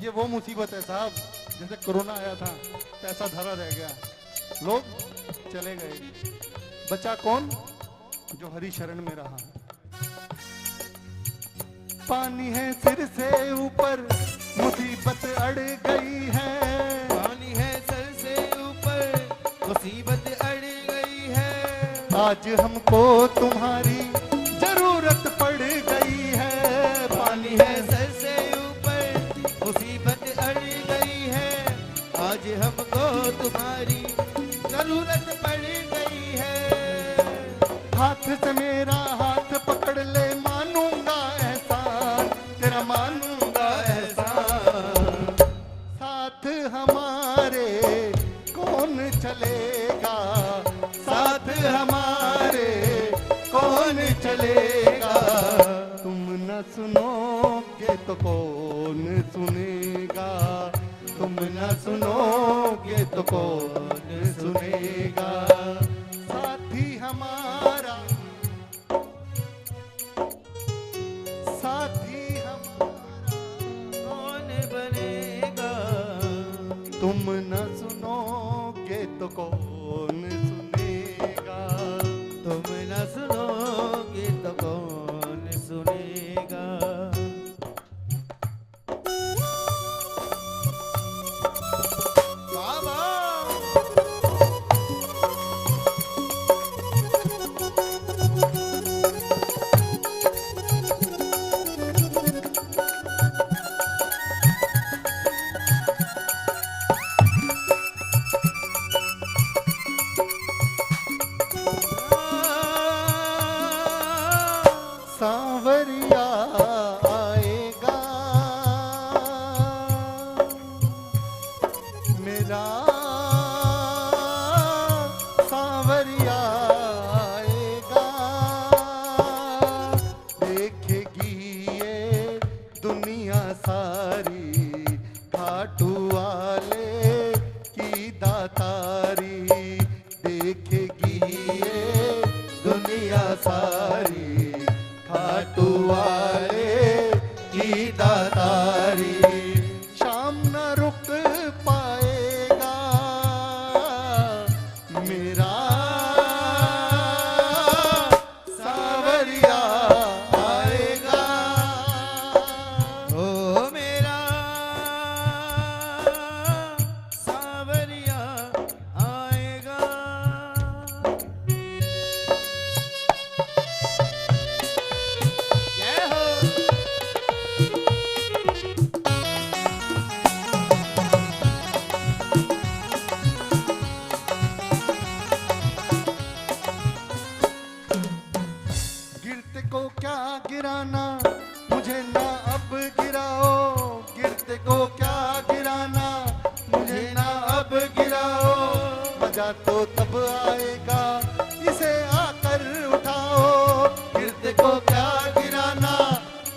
ये वो मुसीबत है साहब, जैसे कोरोना आया था, पैसा धरा रह गया, लोग चले गए, बचा कौन? जो हरि शरण में रहा। पानी है सिर से ऊपर मुसीबत अड़ गई है, पानी है सर से ऊपर मुसीबत अड़ गई है, आज हमको तुम्हारी जरूरत पड़ गई है, पानी है सर से ऊपर मुसीबत अड़ गई है, आज हमको तुम्हारी जरूरत पड़ गई है। हाथ से मेरा हाथ पकड़ ले, मानूंगा एहसान तेरा, मानूंगा एहसान, साथ हमारे कौन चलेगा, साथ हमारे कौन चलेगा, तुम न सुनोगे तो कौन सुनेगा, तुम न सुनोगे तो कौन सुनेगा, साथी हमारा, साथी हमारा कौन बनेगा, तुम न सुनोगे तो कौन सुनेगा, तुम न सुनोगे तो कौन सुनेगा। बाबा सांवरिया आएगा मेरा, सांवरिया आएगा, देखेगी ये दुनिया सारी, खाटू वाले की दातारी, देखेगी ये दुनिया सारी, खाटू वाले की दातारी, शाम न रुक पाएगा मेरा, सांवरिया आएगा, ओ मेरा मजा तो तब आएगा इसे आकर उठाओ। गिरते को क्या गिराना,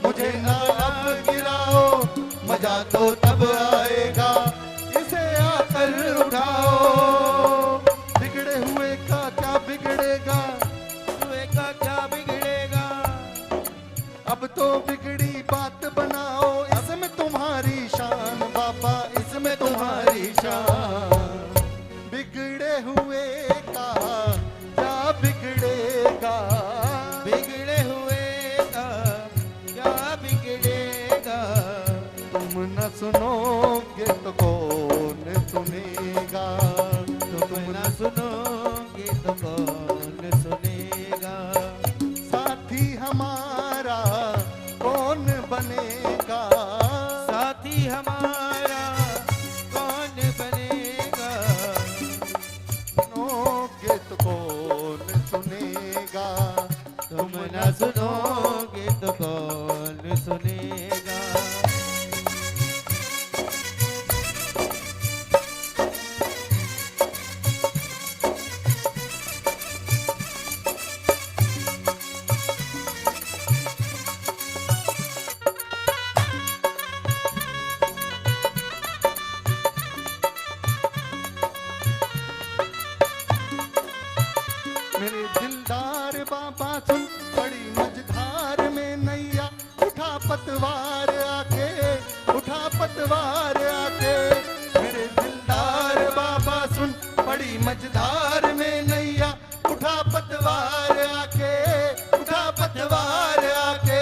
मुझे ना अब गिराओ। मजा तो तब आएगा इसे आकर उठाओ। बिगड़े हुए का क्या बिगड़ेगा, हुए का क्या बिगड़ेगा। अब तो बिगड़ी बात बनाओ। इसमें तुम्हारी शान बाबा, इसमें तुम्हारी शान। बिगड़े हुए का क्या बिगड़ेगा, बिगड़े हुए का क्या बिगड़ेगा। तुम न सुनोगे तो कौन सुनेगा। तुम ना सुनोगे तो कौन सुनेगा। साथी हमारा कौन बनेगा, साथी हमारा कौन बनेगा। सुनोगे तो कौन सुनेगा। तुम ना सुनोगे तो कौन सुनेगा। मेरे दिलदार बाबा सुन, बड़ी मझधार में नैया। उठा पतवार आके, उठा पतवार आके। मेरे दिलदार बाबा सुन, बड़ी मझधार में नैया। उठा पतवार आके, उठा पतवार आके।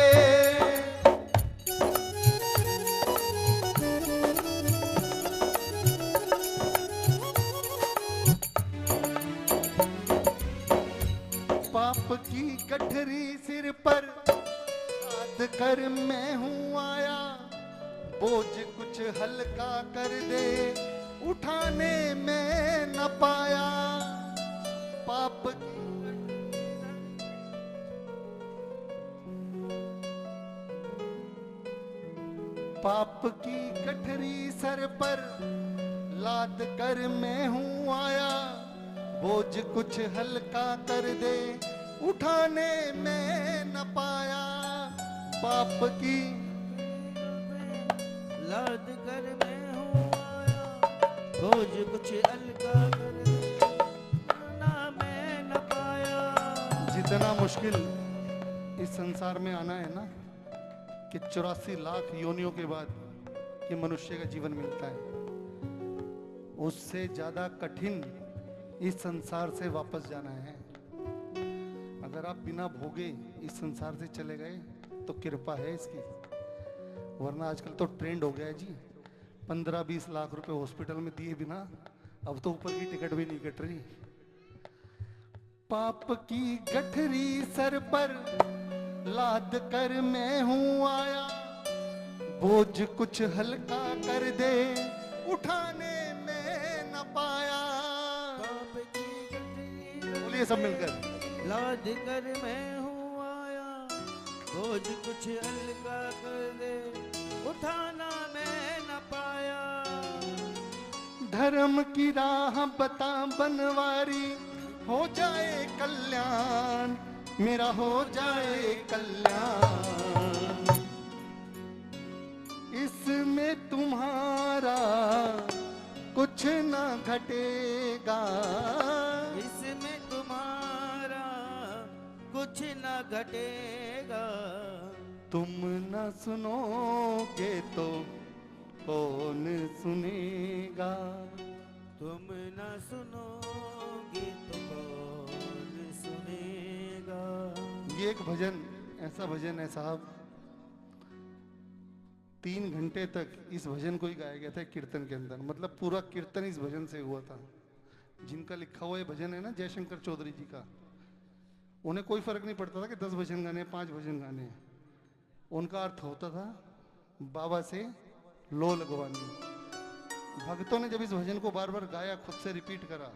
पाप की गठरी सिर पर लाद कर मैं हूँ आया। बोझ कुछ हल्का कर दे, उठाने में न पाया। पाप की पाप की गठरी सर पर लाद कर मैं हूँ आया। बोझ कुछ हल्का कर दे, उठाने में न पाया। पाप की लाद कर मैं हूँ आया। बोझ कुछ हल्का कर दे, ना मैं न पाया। जितना मुश्किल इस संसार में आना है ना, कि 84 लाख योनियों के बाद कि मनुष्य का जीवन मिलता है, उससे ज्यादा कठिन इस संसार से वापस जाना है। अगर आप बिना भोगे इस संसार से चले गए तो कृपा है इसकी, वरना आजकल तो ट्रेंड हो गया है जी। 15-20 लाख रुपए हॉस्पिटल में दिए बिना अब तो ऊपर की टिकट भी नहीं कट रही। पाप की गठरी सर पर लाद कर मैं हूँ आया। बोझ कुछ हल्का कर दे, उठाने में न पाया। पाप की गठरी बोलिए सब मिलकर। लाद कर मैं हूँ आया। बोझ कुछ हल्का कर दे, उठाना मैं न पाया। धर्म की राह बता बनवारी, हो जाए कल्याण मेरा, हो जाए कल्याण। इसमें तुम्हारा कुछ ना घटेगा, इसमें तुम्हारा कुछ न घटेगा। तुम न सुनोगे तो कौन सुनेगा। तुम न सुनोगे तो कौन सुनेगा। ये एक भजन, ऐसा भजन है साहब, 3 घंटे तक इस भजन को ही गाया गया था कीर्तन के अंदर। मतलब पूरा कीर्तन इस भजन से हुआ था। जिनका लिखा हुआ ये भजन है ना, जयशंकर चौधरी जी का, उन्हें कोई फर्क नहीं पड़ता था कि 10 भजन गाने 5 भजन गाने। उनका अर्थ होता था बाबा से लो लगवानी। भक्तों ने जब इस भजन को बार बार गाया, खुद से रिपीट करा,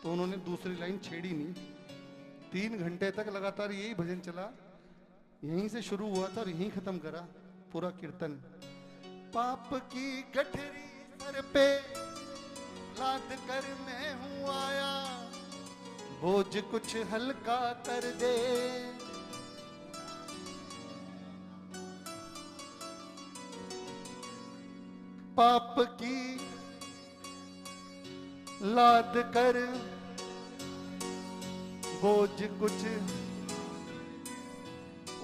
तो उन्होंने दूसरी लाइन छेड़ी नहीं। 3 घंटे तक लगातार यही भजन चला, यहीं से शुरू हुआ था और यहीं खत्म करा पूरा कीर्तन। पाप की गठरी सर पे लाद कर मैं हूं आया, बोझ कुछ हल्का कर दे। पाप की लाद कर बोझ कुछ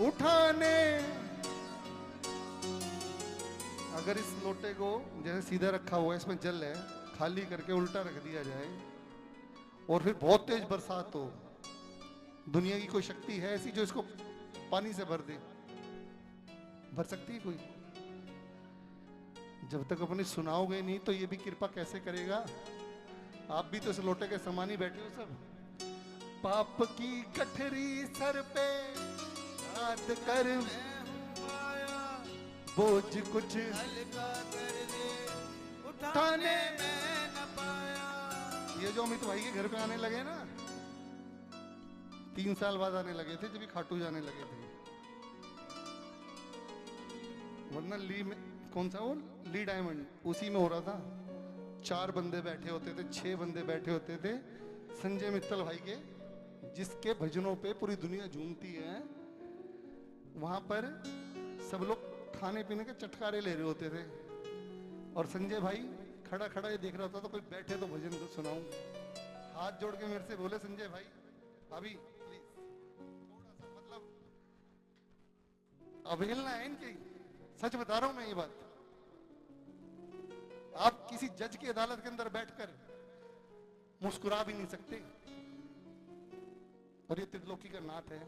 उठाने। अगर इस लोटे को जैसे सीधा रखा हुआ है, इसमें जल है, खाली करके उल्टा रख दिया जाए और फिर बहुत तेज बरसात हो, दुनिया की कोई शक्ति है ऐसी जो इसको पानी से भर दे? भर सकती है कोई? जब तक अपने सुनाओगे नहीं तो ये भी कृपा कैसे करेगा? आप भी तो इस लोटे के समान ही बैठे हो सब। पाप की गठरी सर पे लाद कर बोझ कुछ हल्का कर दे, उठाने मैं न पाया। ये जो अमित भाई के घर पे आने लगे ना, 3 साल बाद आने लगे थे, जब भी खाटू जाने लगे थे। वरना ली में कौन सा वो ली डायमंड, उसी में हो रहा था। 4 बंदे बैठे होते थे, 6 बंदे बैठे होते थे संजय मित्तल भाई के, जिसके भजनों पे पूरी दुनिया झूमती है। वहां पर सब लोग खाने पीने के चटकारे ले रहे होते थे और संजय भाई खड़ा खड़ा ये देख रहा होता, तो कोई बैठे तो भजन तो सुनाऊं। हाथ जोड़ के मेरे से बोले, संजय भाई अभी प्लीज थोड़ा सा, मतलब अवहेलना है इनकी, सच बता रहा हूं मैं ये बात। आप किसी जज की अदालत के अंदर बैठकर मुस्कुरा भी नहीं सकते, और ये त्रिलोकी का नाथ है।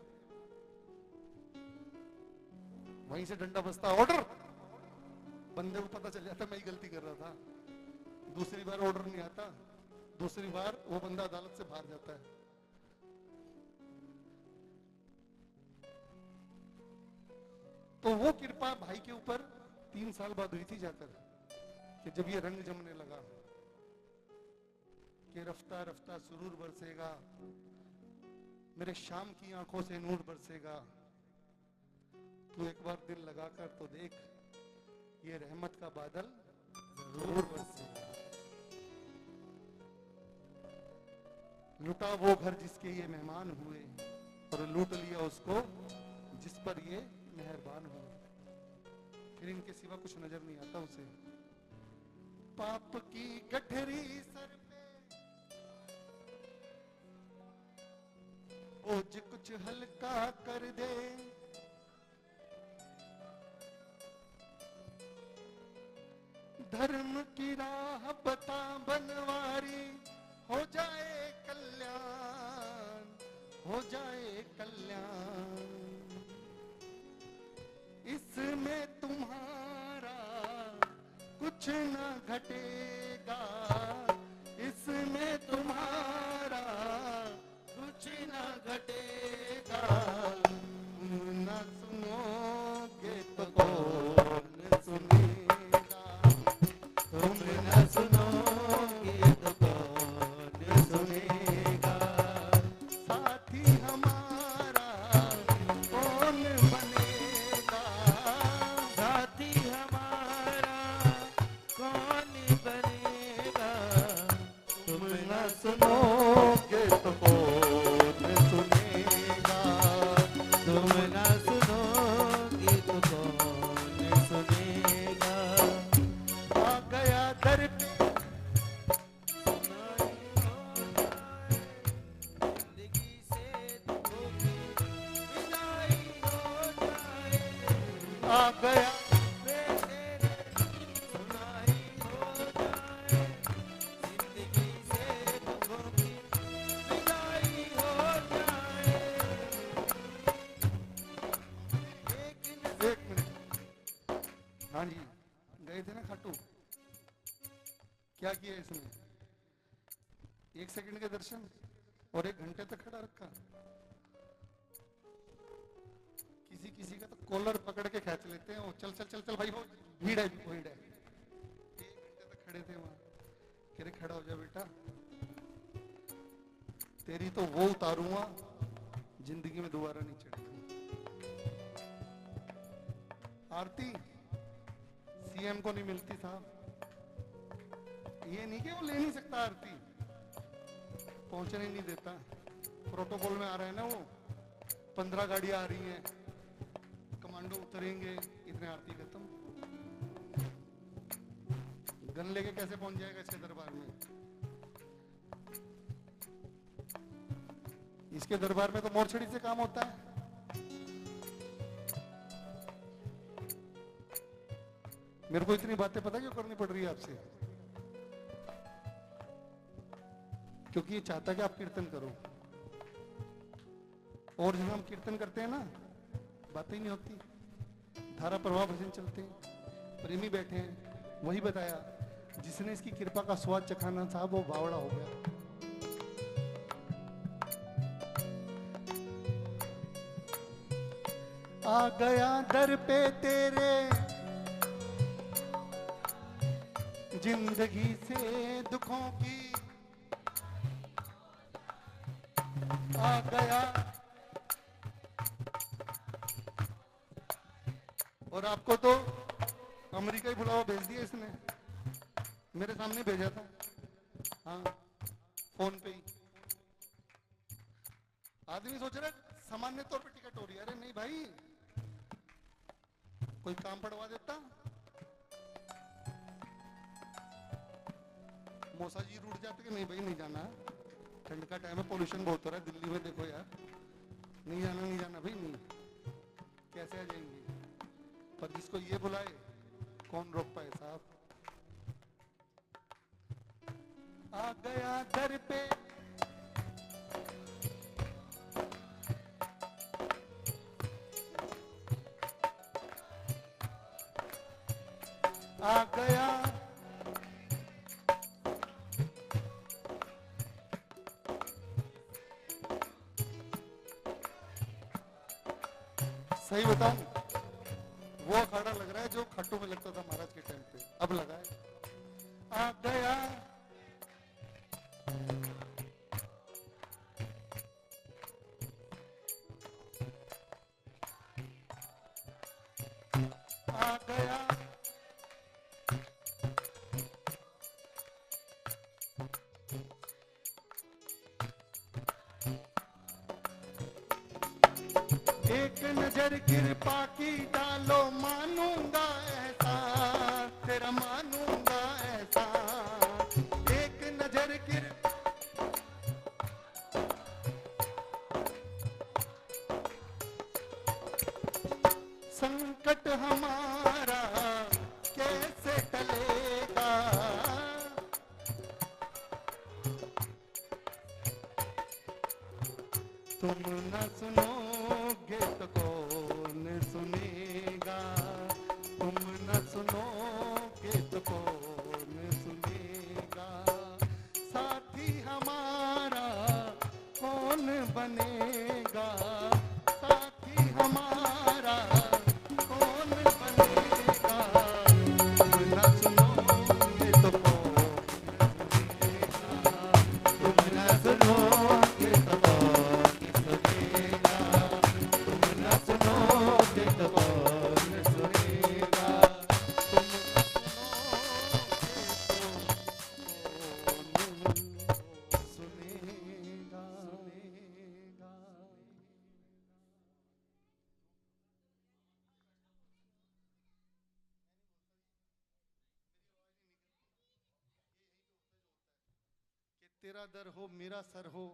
वहीं से डंडा बजता, ऑर्डर। बंदे को पता चल जाता मैं ही गलती कर रहा था। दूसरी बार ऑर्डर नहीं आता, दूसरी बार वो बंदा अदालत से बाहर जाता है। तो वो कृपा भाई के ऊपर 3 साल बाद हुई थी जाकर, कि जब ये रंग जमने लगा कि रफ्ता रफ्ता सुरूर बरसेगा, मेरे शाम की आंखों से नूर बरसेगा, तू एक बार दिल लगाकर तो देख, ये रहमत का बादल जरूर बरसेगा। लुटा वो घर जिसके ये मेहमान हुए, और लूट लिया उसको जिस पर ये मेहरबान हुए। फिर इनके सिवा कुछ नजर नहीं आता उसे। पाप की गठरी सर पे बोझ कुछ हल्का कर दे, धर्म की राह बता बनवारी, हो जाए कल्याण, हो जाए कल्याण। इसमें तुम्हारा कुछ न घटेगा, इसमें तुम्हारा कुछ न घटेगा। तुम न सुनोगे तो कौन सुनेगा, तुम न सुनोगे तो कौन सुनेगा। साथी हमारा कौन बनेगा, साथी हमारा कौन बनेगा। तुम न सुनोगे तो कौन सुनेगा, तुम ना सुनोगे तो कौन सुनेगा। आ गया दर पे जिंदगी से दुखों की विदाई हो जाए, आ गया सुनाई हो जाए। जिंदगी से दुखों की विदाई हो जाए। एक मिनट। हाँ जी, गए थे ना खाटू, क्या किया इसने? 1 सेकंड के दर्शन और 1 घंटे तक खड़ा रखा। किसी किसी का तो कॉलर पकड़ के खींच लेते हैं, वो चल चल चल चल भाई, वो भीड़ है, भीड़ है। 1 घंटे तक खड़े थे वहां, कह रहे खड़ा हो जा बेटा, तेरी तो वो उतारूंगा जिंदगी में दोबारा नहीं चढ़ेगी। आरती सीएम को नहीं मिलती साहब, ये नहीं कि वो ले नहीं सकता आरती, पहुंचने नहीं देता। प्रोटोकॉल में आ रहा है ना वो, 15 गाड़ियां आ रही हैं, कमांडो उतरेंगे, इतने आरती खत्म। गन लेके कैसे पहुंच जाएगा इसके दरबार में? इसके दरबार में तो मोरछड़ी से काम होता है। मेरे को इतनी बातें पता क्यों करनी पड़ रही है आपसे? क्योंकि ये चाहता है कि आप कीर्तन करो, और जब हम कीर्तन करते हैं ना, बातें ही नहीं होती, धारा प्रवाह भजन चलते हैं, प्रेमी बैठे हैं। वही बताया, जिसने इसकी कृपा का स्वाद चखाना था वो बावड़ा हो गया। आ गया दर पे तेरे, जिंदगी से दुखों की आ गया। और आपको तो अमेरिका ही बुलावा भेज दिया इसने, मेरे सामने भेजा था, हाँ, फोन पे ही। आदमी सोच रहा है सामान्य तौर पे टिकट हो रही है, अरे नहीं भाई, कोई काम पड़वा देता। मौसा जी रूठ जाते कि नहीं भाई नहीं जाना, ठंड का टाइम है, पोल्यूशन बहुत हो रहा है दिल्ली में, देखो यार, नहीं जाना नहीं जाना भाई, नहीं, कैसे आ जाएंगे? पर जिसको ये बुलाए कौन रोक पाए साहब। आ गया दर पे आ गया, सही बताऊं, वो अखाड़ा लग रहा है जो खट्टू में लगता था महाराज के टाइम पे, अब लगा है। आ गया आ गया, एक नजर कृपा की डालो, मानूंगा एहसान तेरा, मानूंगा एहसान। एक नजर कृपा, संकट हमारा कैसे टलेगा, तुम न सुनोगे तो कौन सुनेगा, तुम न सुनोगे तो कौन सुनेगा, साथी हमारा कौन बनेगा, साथी हमारा कौन बनेगा, तुम न सुनोगे तो कौन सुनेगा, तुम न सुनोगे तो कौन सुनेगा, तुम न सुनोगे तो कौन सुनेगा, तुम न सुनेगा। कि तेरा दर हो मेरा सर हो,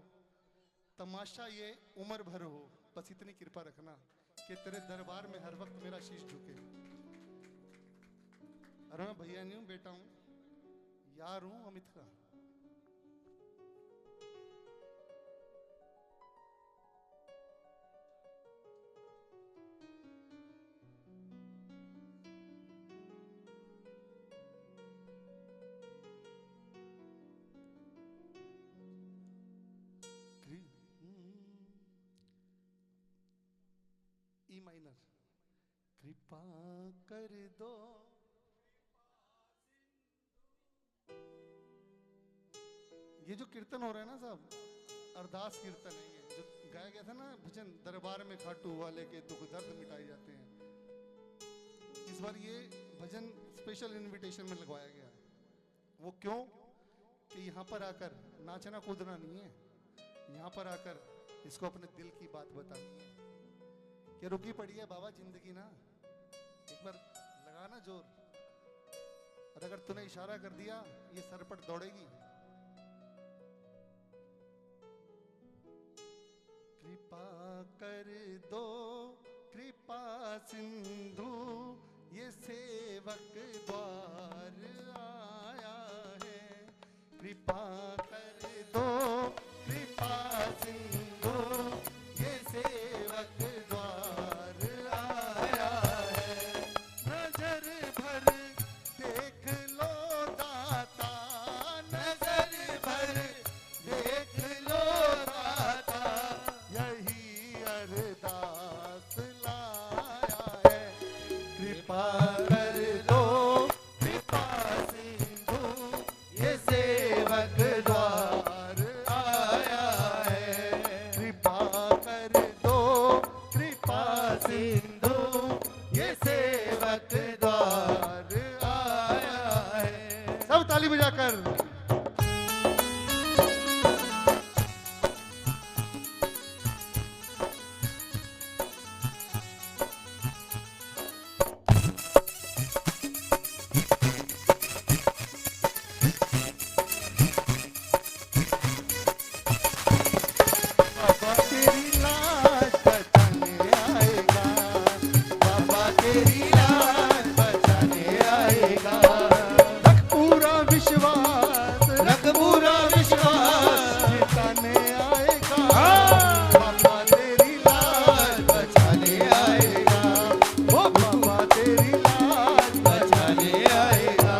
तमाशा ये उम्र भर हो, बस इतनी कृपा रखना कि तेरे दरबार में हर वक्त मेरा शीश झुके। अरे मैं भैया नहीं हूं, बेटा हूं, यार हूं अमित का। ई माइनर, कृपा कर दो, ये जो कीर्तन हो रहा है ना साहब, अरदास कीर्तन है ये, जो गाया गया था ना भजन, दरबार में खाटू वाले के दुख दर्द मिटाए जाते हैं। इस बार ये भजन स्पेशल इनविटेशन में लगवाया गया है। वो क्यों? कि यहाँ पर आकर नाचना कूदना नहीं है, यहाँ पर आकर इसको अपने दिल की बात बतानी है कि रुकी पड़ी है बाबा जिंदगी ना, एक बार लगाना जोर, और अगर तूने इशारा कर दिया ये सरपट दौड़ेगी। कृपा कर दो कृपा सिंधु ये सेवक द्वार आया है, कृपा कर दो कृपा सिंधु ये सेवक द्वार आया है। नजर भर देख लो दाता, नजर भर देख लो दाता, यही अरदास लाया है। कृपा कर दो कृपा सिंधु ये सेवक द्वार आया है, कृपा कर दो कृपा सिंधु ये सेवक द्वार आया है। सब ताली बजाकर बाबा तेरी लाज बचाने आएगा, बाबा तेरी लाज बचाने आएगा। रख पूरा विश्वास, रख पूरा विश्वास जिताने आएगा, बाबा तेरी लाज बचाने आएगा, ओ बाबा तेरी लाज बचाने आएगा।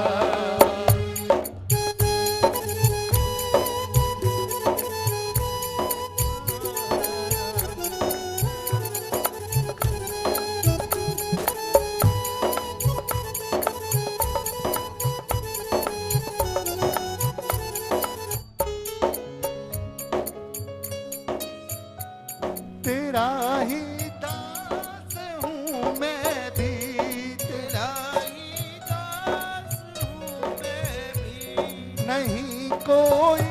तेरा ही दास हूँ मैं भी, तेरा ही दास हूँ मैं भी, नहीं कोई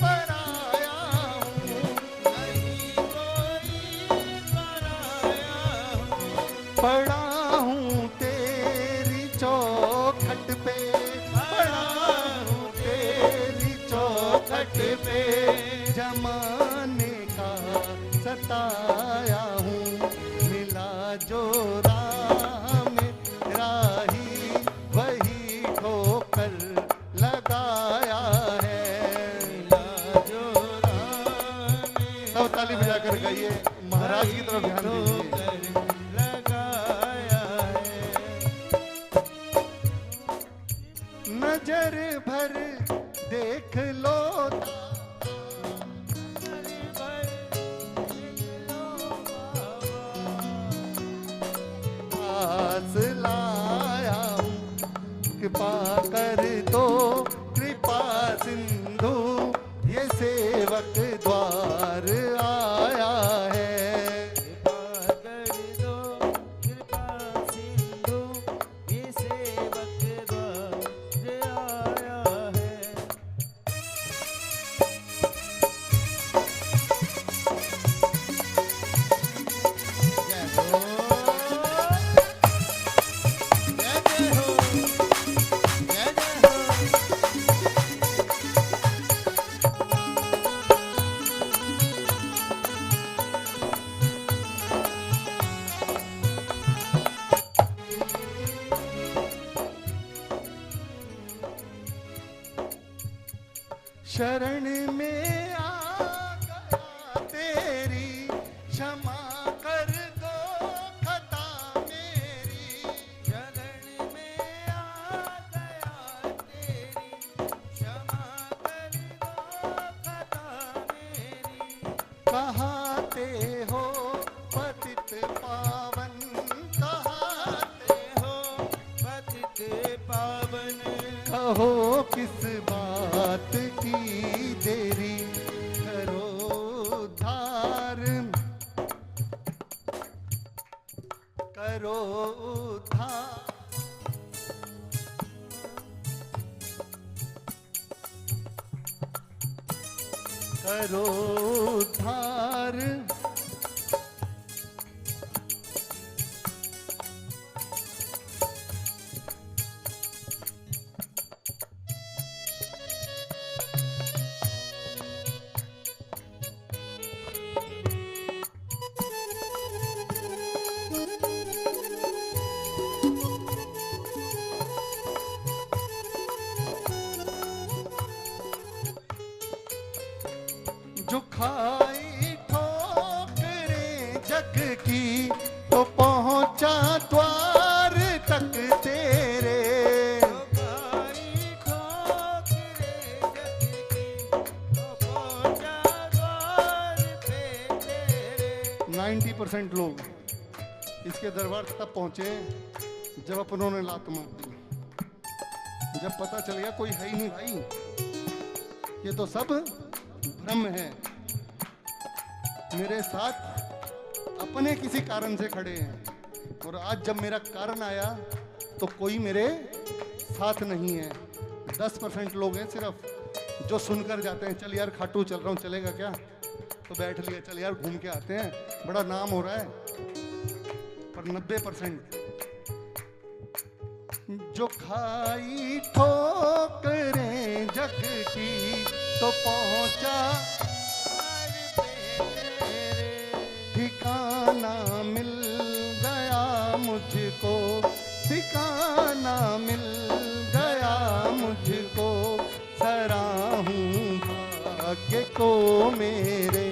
पराया हूँ, नहीं कोई पराया हूँ, पड़ा हूँ तेरी चौखट पे, पड़ा हूँ तेरी चौखट पे, जमाने का सताया हूँ, मिला जो राह में राही वही ठोकर लगाया है, मिला जो राह में। सब ताली बजाकर गाइए, महाराज की तरफ ध्यान दीजिए। लगाया है। नजर भर देख लो पास लाया हूँ, कृपा कर दो कृपा सिंधु ये सेवक द्वार आया है, कृपा कर दो कृपा सिंधु ये सेवक द्वार आया है। शरण में आ गया तेरी, क्षमा कर दो खता मेरी, शरण में आ गया तेरी, क्षमा कर दो खता मेरी। कहाते हो पतित पावन, कहाते हो पतित पावन, कहो किस बात की देरी, करो उद्धार, करो उद्धार। करो उद्धार। जो खाई ठोकरें जग की तो पहुंचा द्वार तक तेरे। खाई ठोकरे जग की तो पहुंचा द्वार पे तेरे। 90% लोग इसके दरबार तब पहुंचे जब अपनों ने लात मार दी। जब पता चल गया कोई है ही नहीं भाई, ये तो सब भ्रम है, मेरे साथ अपने किसी कारण से खड़े हैं। और आज जब मेरा कारण आया तो कोई मेरे साथ नहीं है। 10% लोग हैं सिर्फ जो सुनकर जाते हैं, चल यार खाटू चल रहा हूँ, चलेगा क्या, तो बैठ लिया, चल यार घूम के आते हैं, बड़ा नाम हो रहा है। पर 90% जो खाई ठोकरें जग की तो पहुंचा ठिकाना मिल गया मुझको, ठिकाना मिल गया मुझको, सराहूं भाग्य को मेरे।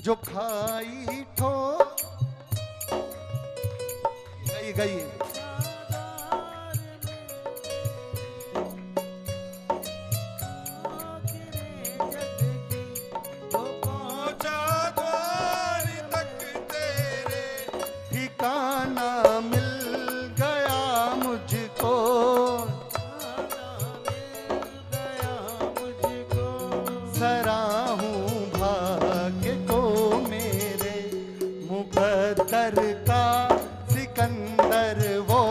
जो खाई ठो गई तो पहुंचा द्वार तक तेरे। ठिकाना मिल गया मुझको, सराहूं भाग्य को मेरे। मुकद्दर का सिकंदर वो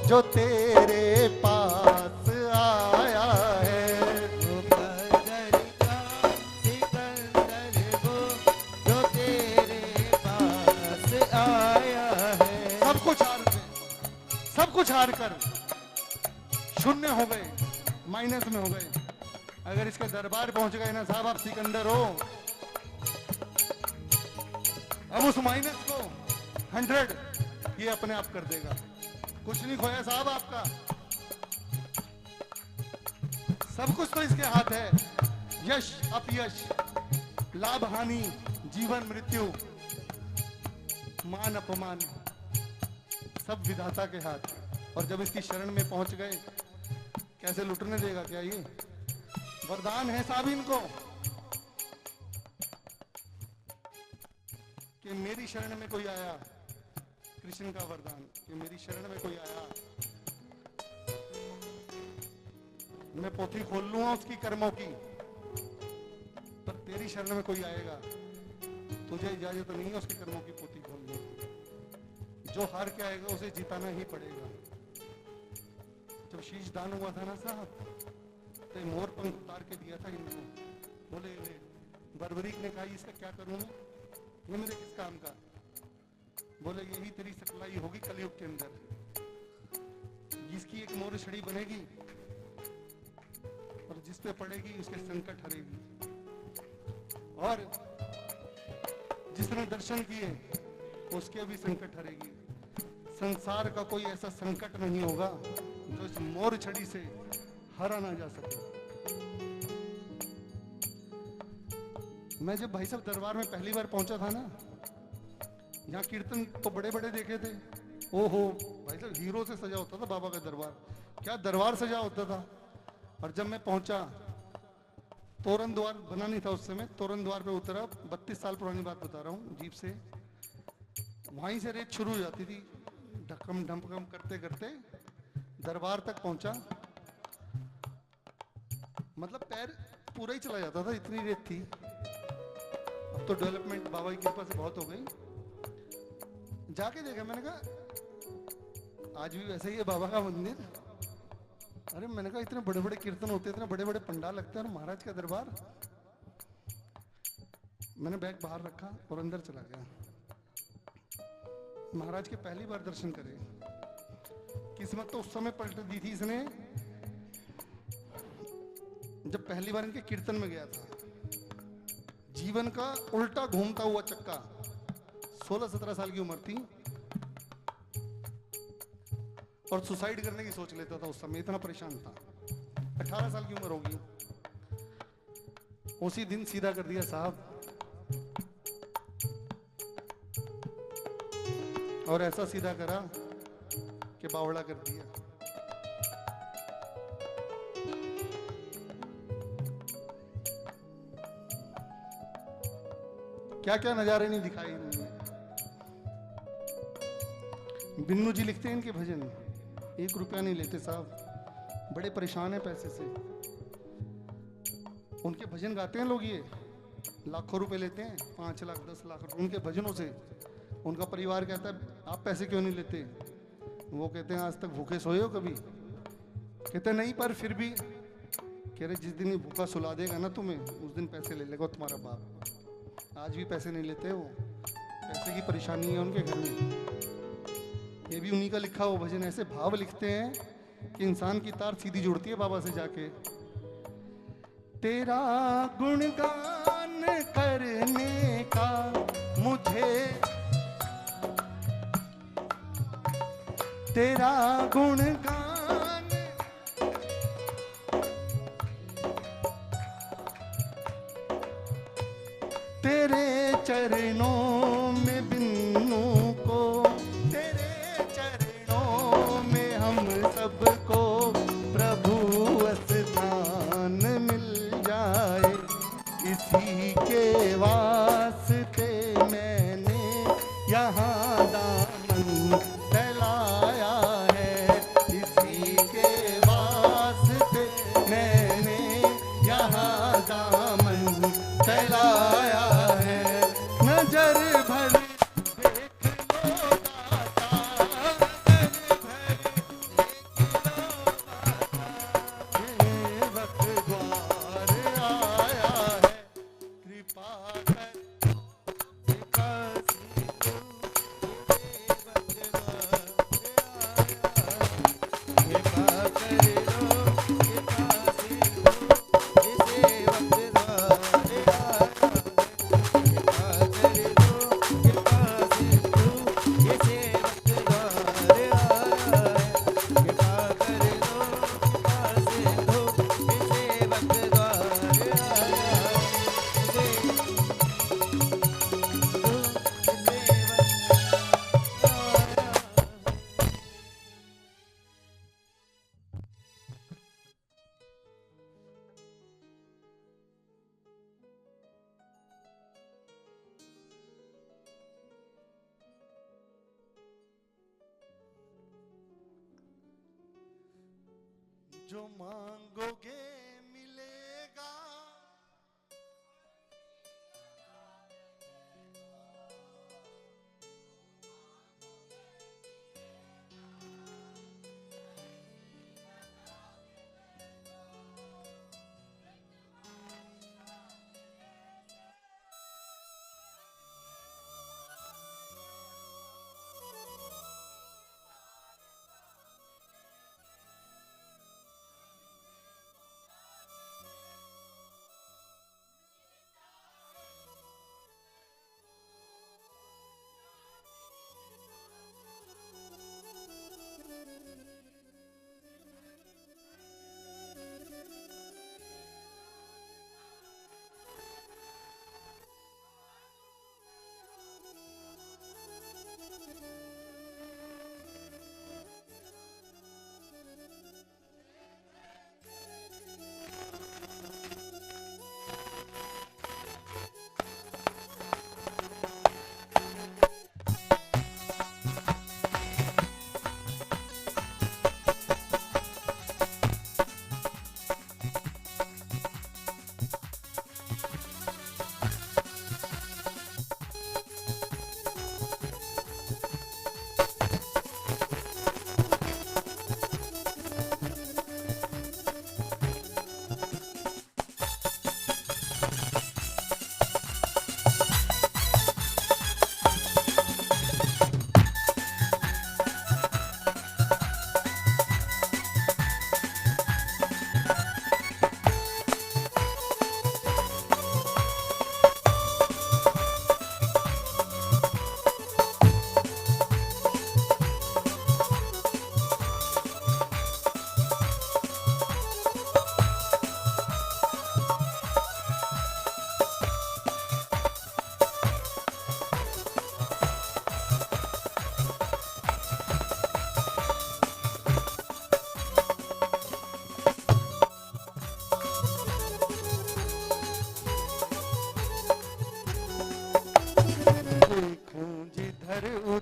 जो तेरे पास आया है। मुकद्दर का सिकंदर वो जो तेरे पास आया है। सब कुछ हार कर शून्य हो गए, माइनस में हो गए। अगर इसके दरबार पहुंच गए ना साहब, आप सिकंदर हो। अब उस माइनस को 100 ये अपने आप कर देगा। कुछ नहीं खोया साहब आपका, सब कुछ तो इसके हाथ है। यश अपयश, लाभ हानि, जीवन मृत्यु, मान अपमान, सब विधाता के हाथ। और जब इसकी शरण में पहुंच गए, कैसे लुटने देगा क्या ये? वरदान है साहब इनको कि मेरी शरण में कोई आया, कृष्ण का वरदान कि मेरी शरण में कोई आया, मैं पोथी खोल लूंगा उसकी कर्मों की, पर तेरी शरण में कोई आएगा, तुझे इजाजत तो नहीं है उसके कर्मों की पोथी खोलने की। जो हार के आएगा उसे जिताना ही पड़ेगा। जब शीश दान हुआ था ना साहब, तो मोर पंख उतार के दिया था इनको। बोले बर्बरीक ने कहा इसका क्या करूं मैं, ये मेरे किस काम का? बोले यही तेरी सप्लाई होगी कलयुग के अंदर। जिसकी एक मोर छड़ी बनेगी और जिस पे पड़ेगी उसके संकट हरेगी। और जिसने दर्शन किए उसके भी संकट हरेगी। संसार का कोई ऐसा संकट नहीं होगा जो इस मोर छड़ी से हरा ना जा सके। मैं जब भाई साहब दरबार में पहली बार पहुंचा था ना, यहाँ कीर्तन तो बड़े बड़े देखे थे, ओहो भाई साहब हीरो से सजा होता था बाबा का दरबार, क्या दरबार सजा होता था। और जब मैं पहुंचा, तोरण द्वार बना नहीं था उस समय, तोरण द्वार पे उतरा, 32 साल पुरानी बात बता रहा हूँ, जीप से वहीं से रेत शुरू हो जाती थी, ढकम ढमकम करते करते दरबार तक पहुंचा। मतलब पैर पूरा ही चला जाता था, इतनी रेत थी। अब तो डेवलपमेंट बाबा की कृपा से बहुत हो गई। जाके देखा, मैंने कहा आज भी वैसे ही है बाबा का मंदिर। अरे मैंने कहा इतने बड़े बड़े कीर्तन होते हैं, इतने बड़े बड़े पंडाल लगते हैं और महाराज का दरबार। मैंने बैग बाहर रखा और अंदर चला गया। महाराज के पहली बार दर्शन करे। किस्मत तो उस समय पलट दी थी इसने जब पहली बार इनके कीर्तन में गया था। जीवन का उल्टा घूमता हुआ चक्का। 16-17 साल की उम्र थी और सुसाइड करने की सोच लेता था उस समय, इतना परेशान था। 18 साल की उम्र होगी। उसी दिन सीधा कर दिया साहब, और ऐसा सीधा करा कि बावड़ा कर दिया। क्या क्या नजारे नहीं दिखाए इन्होंने। बिन्नू जी लिखते हैं इनके भजन, 1 रुपया नहीं लेते साहब, बड़े परेशान है पैसे से। उनके भजन गाते हैं लोग, ये लाखों रुपए लेते हैं, 5 लाख 10 लाख रुपए उनके भजनों से। उनका परिवार कहता है आप पैसे क्यों नहीं लेते? वो कहते हैं आज तक भूखे सोए हो कभी? कहते नहीं, पर फिर भी। कह रहे जिस दिन भूखा सुला देगा ना तुम्हें, उस दिन पैसे ले लेगा तुम्हारा बाप। आज भी पैसे नहीं लेते वो, पैसे की परेशानी है उनके घर में। ये भी उन्हीं का लिखा हुआ भजन। ऐसे भाव लिखते हैं कि इंसान की तार सीधी जुड़ती है बाबा से जाके। तेरा गुणगान करने का मुझे, तेरा गुणगान, तेरे चरणों में बिन्नू को, तेरे चरणों में हम सबको प्रभु स्थान मिल जाए। इसी के वास्ते मैंने यहाँ दामन फैलाया है। इसी के वास्ते मैंने यहाँ दामन फैलाया है। नजर भर देख लो दाता, नजर भर देख लो दाता, ये वक्त द्वार आया है। कृपा कर जो मांगोगे मिलेगा।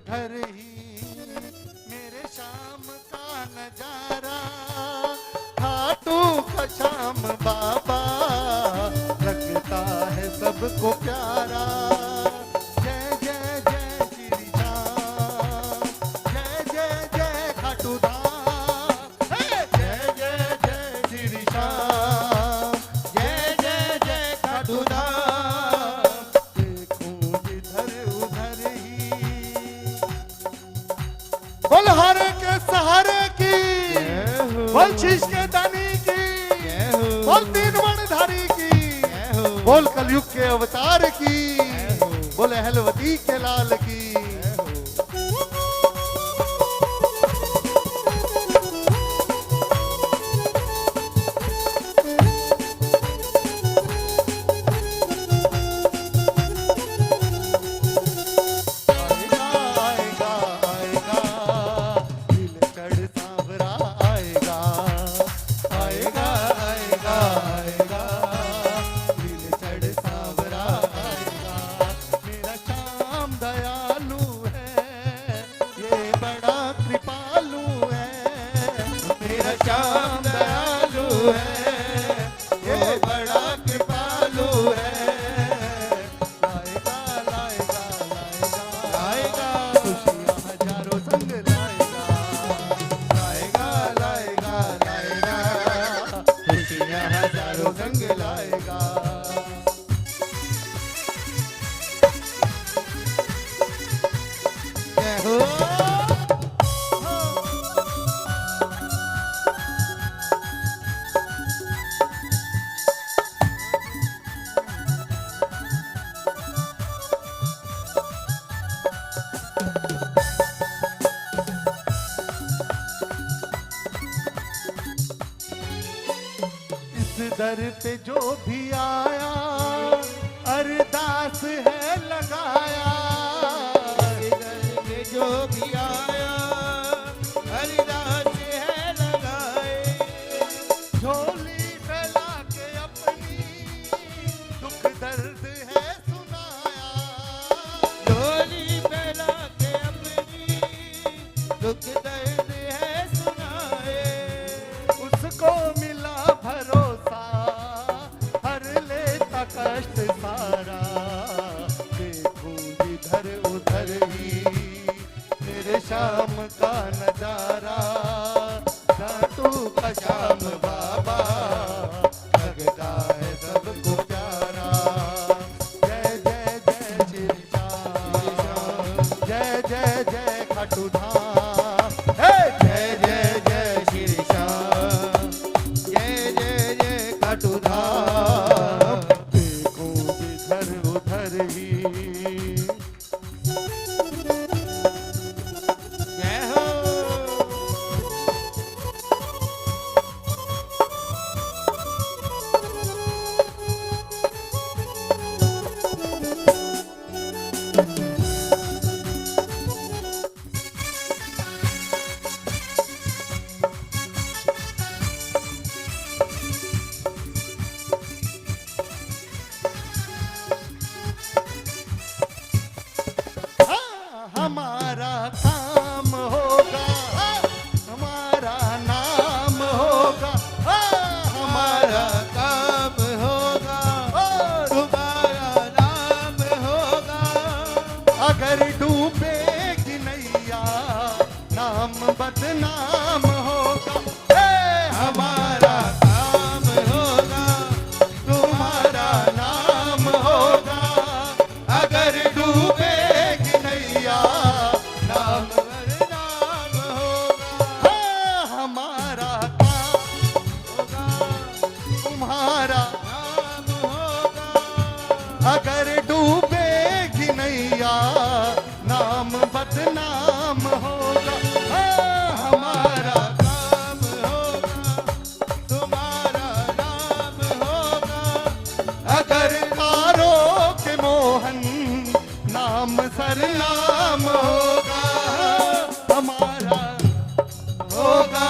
उधर ही मेरे शाम का नजारा, खाटू का श्याम बाबा लगता है सबको प्यारा। जय जय जय श्री श्याम, जय जय जय खाटू धाम, जय जय जय श्री श्याम, जय जय जय खाटू धाम। देखूं जिधर उधर ही बोल हरे के सहारे की, बोल शीश के दानी की, बोल तीन वर्णधारी की, बोल कलयुग के अवतार की, बोल अहलवती के लाल की। आएगा आएगा दिल चढ़ सांवरा आएगा, आएगा आएगा आएगा दिल चढ़ सांवरा आएगा। मेरा श्याम दयालु है, ये बड़ा कृपालु है। मेरा श्याम दयालु है, ये बड़ा कृपालु है। लाएगा लाएगा लाएगा लाएगा खुशियाँ हजारों संग लाएगा, लाएगा लाएगा लाएगा खुशियाँ हजारों संग लाएगा। जय हो। इस दर पे जो भी आया अरदास है लगाया, इधर पे जो भी आया हरिदास है लगाए। झोली फैला के अपनी दुख दर्द है सुनाया। झोली फैला के अपनी दुख दर्द है सुनाए। उसको मिला भरोसा हर लेता कष्ट सारा। देखूं जिधर उधर ही मेरे शाम का नजारा, खाटू का श्याम बाबा लगता है सबको प्यारा। जय जय जय श्री श्याम, जय जय जय खाटू धाम, जय जय जय श्री श्याम, जय जय जय खाटू धाम। देखूं जिधर उधर ही जय हो। हमारा काम होगा, हमारा नाम होगा, हमारा काम होगा, तुम्हारा नाम होगा। अगर डूबेगी नैया नाम बदनाम होगा। हमारा काम होगा, तुम्हारा नाम होगा। अगर डूबेगी नैया नाम नाम होगा। हमारा काम होगा, तुम्हारा नाम होगा। अगर डूबेगी नैया नाम बदनाम होगा। हमारा काम होगा, तुम्हारा नाम होगा। अगर कारो के मोहन नाम सरनाम होगा। हमारा होगा,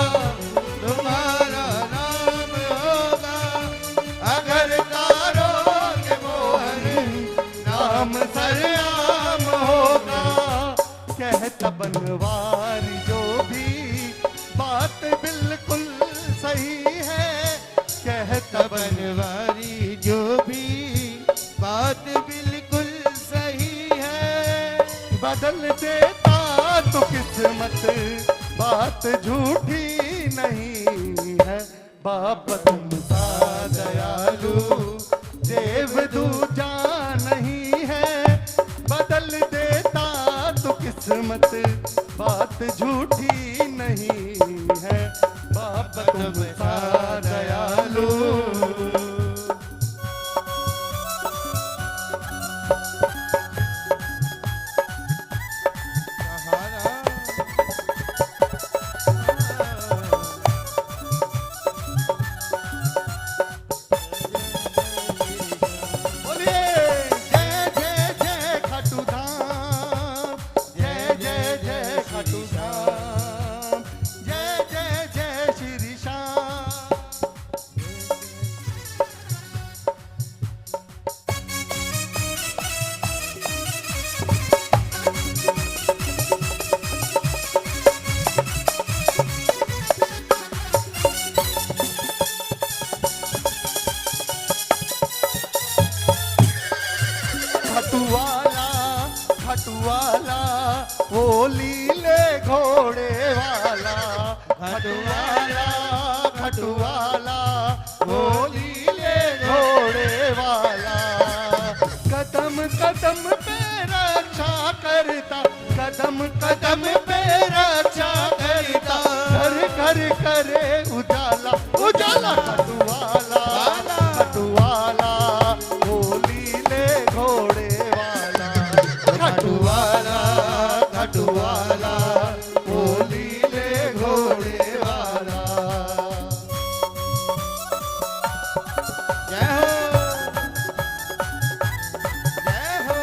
तुम्हारा नाम होगा। अगर कारो के मोहन नाम सरनाम होगा। कहते कहता बनवार जो भी बात बिल्कुल सही है, कहता बनवारी जो भी बात बिल्कुल सही है, बदल देता तो किस्मत बात झूठी नहीं है। बाप तुमसा दयालु देव दूजा नहीं है, बदल देता तो किस्मत बात झूठी नहीं है। बाप तुमसा दयालु। बोलिए जय जय जय खाटू धाम, जय जय जय खाटू धाम, जय जय जय श्री श्याम। खटुवाला खटुवाला वो लीले घोड़े वाला, खटुवाला खटुवाला वो लीले घोड़े वाला, कदम कदम पे रक्षा करता, कदम कदम पे रक्षा करता, घर घर करे उजाला उजाला। खटुवाला खटुवाला वो लीले घोड़े वाला, खटुवाला खटुवाला वो लीले घोड़े वाला। जय हो जय हो।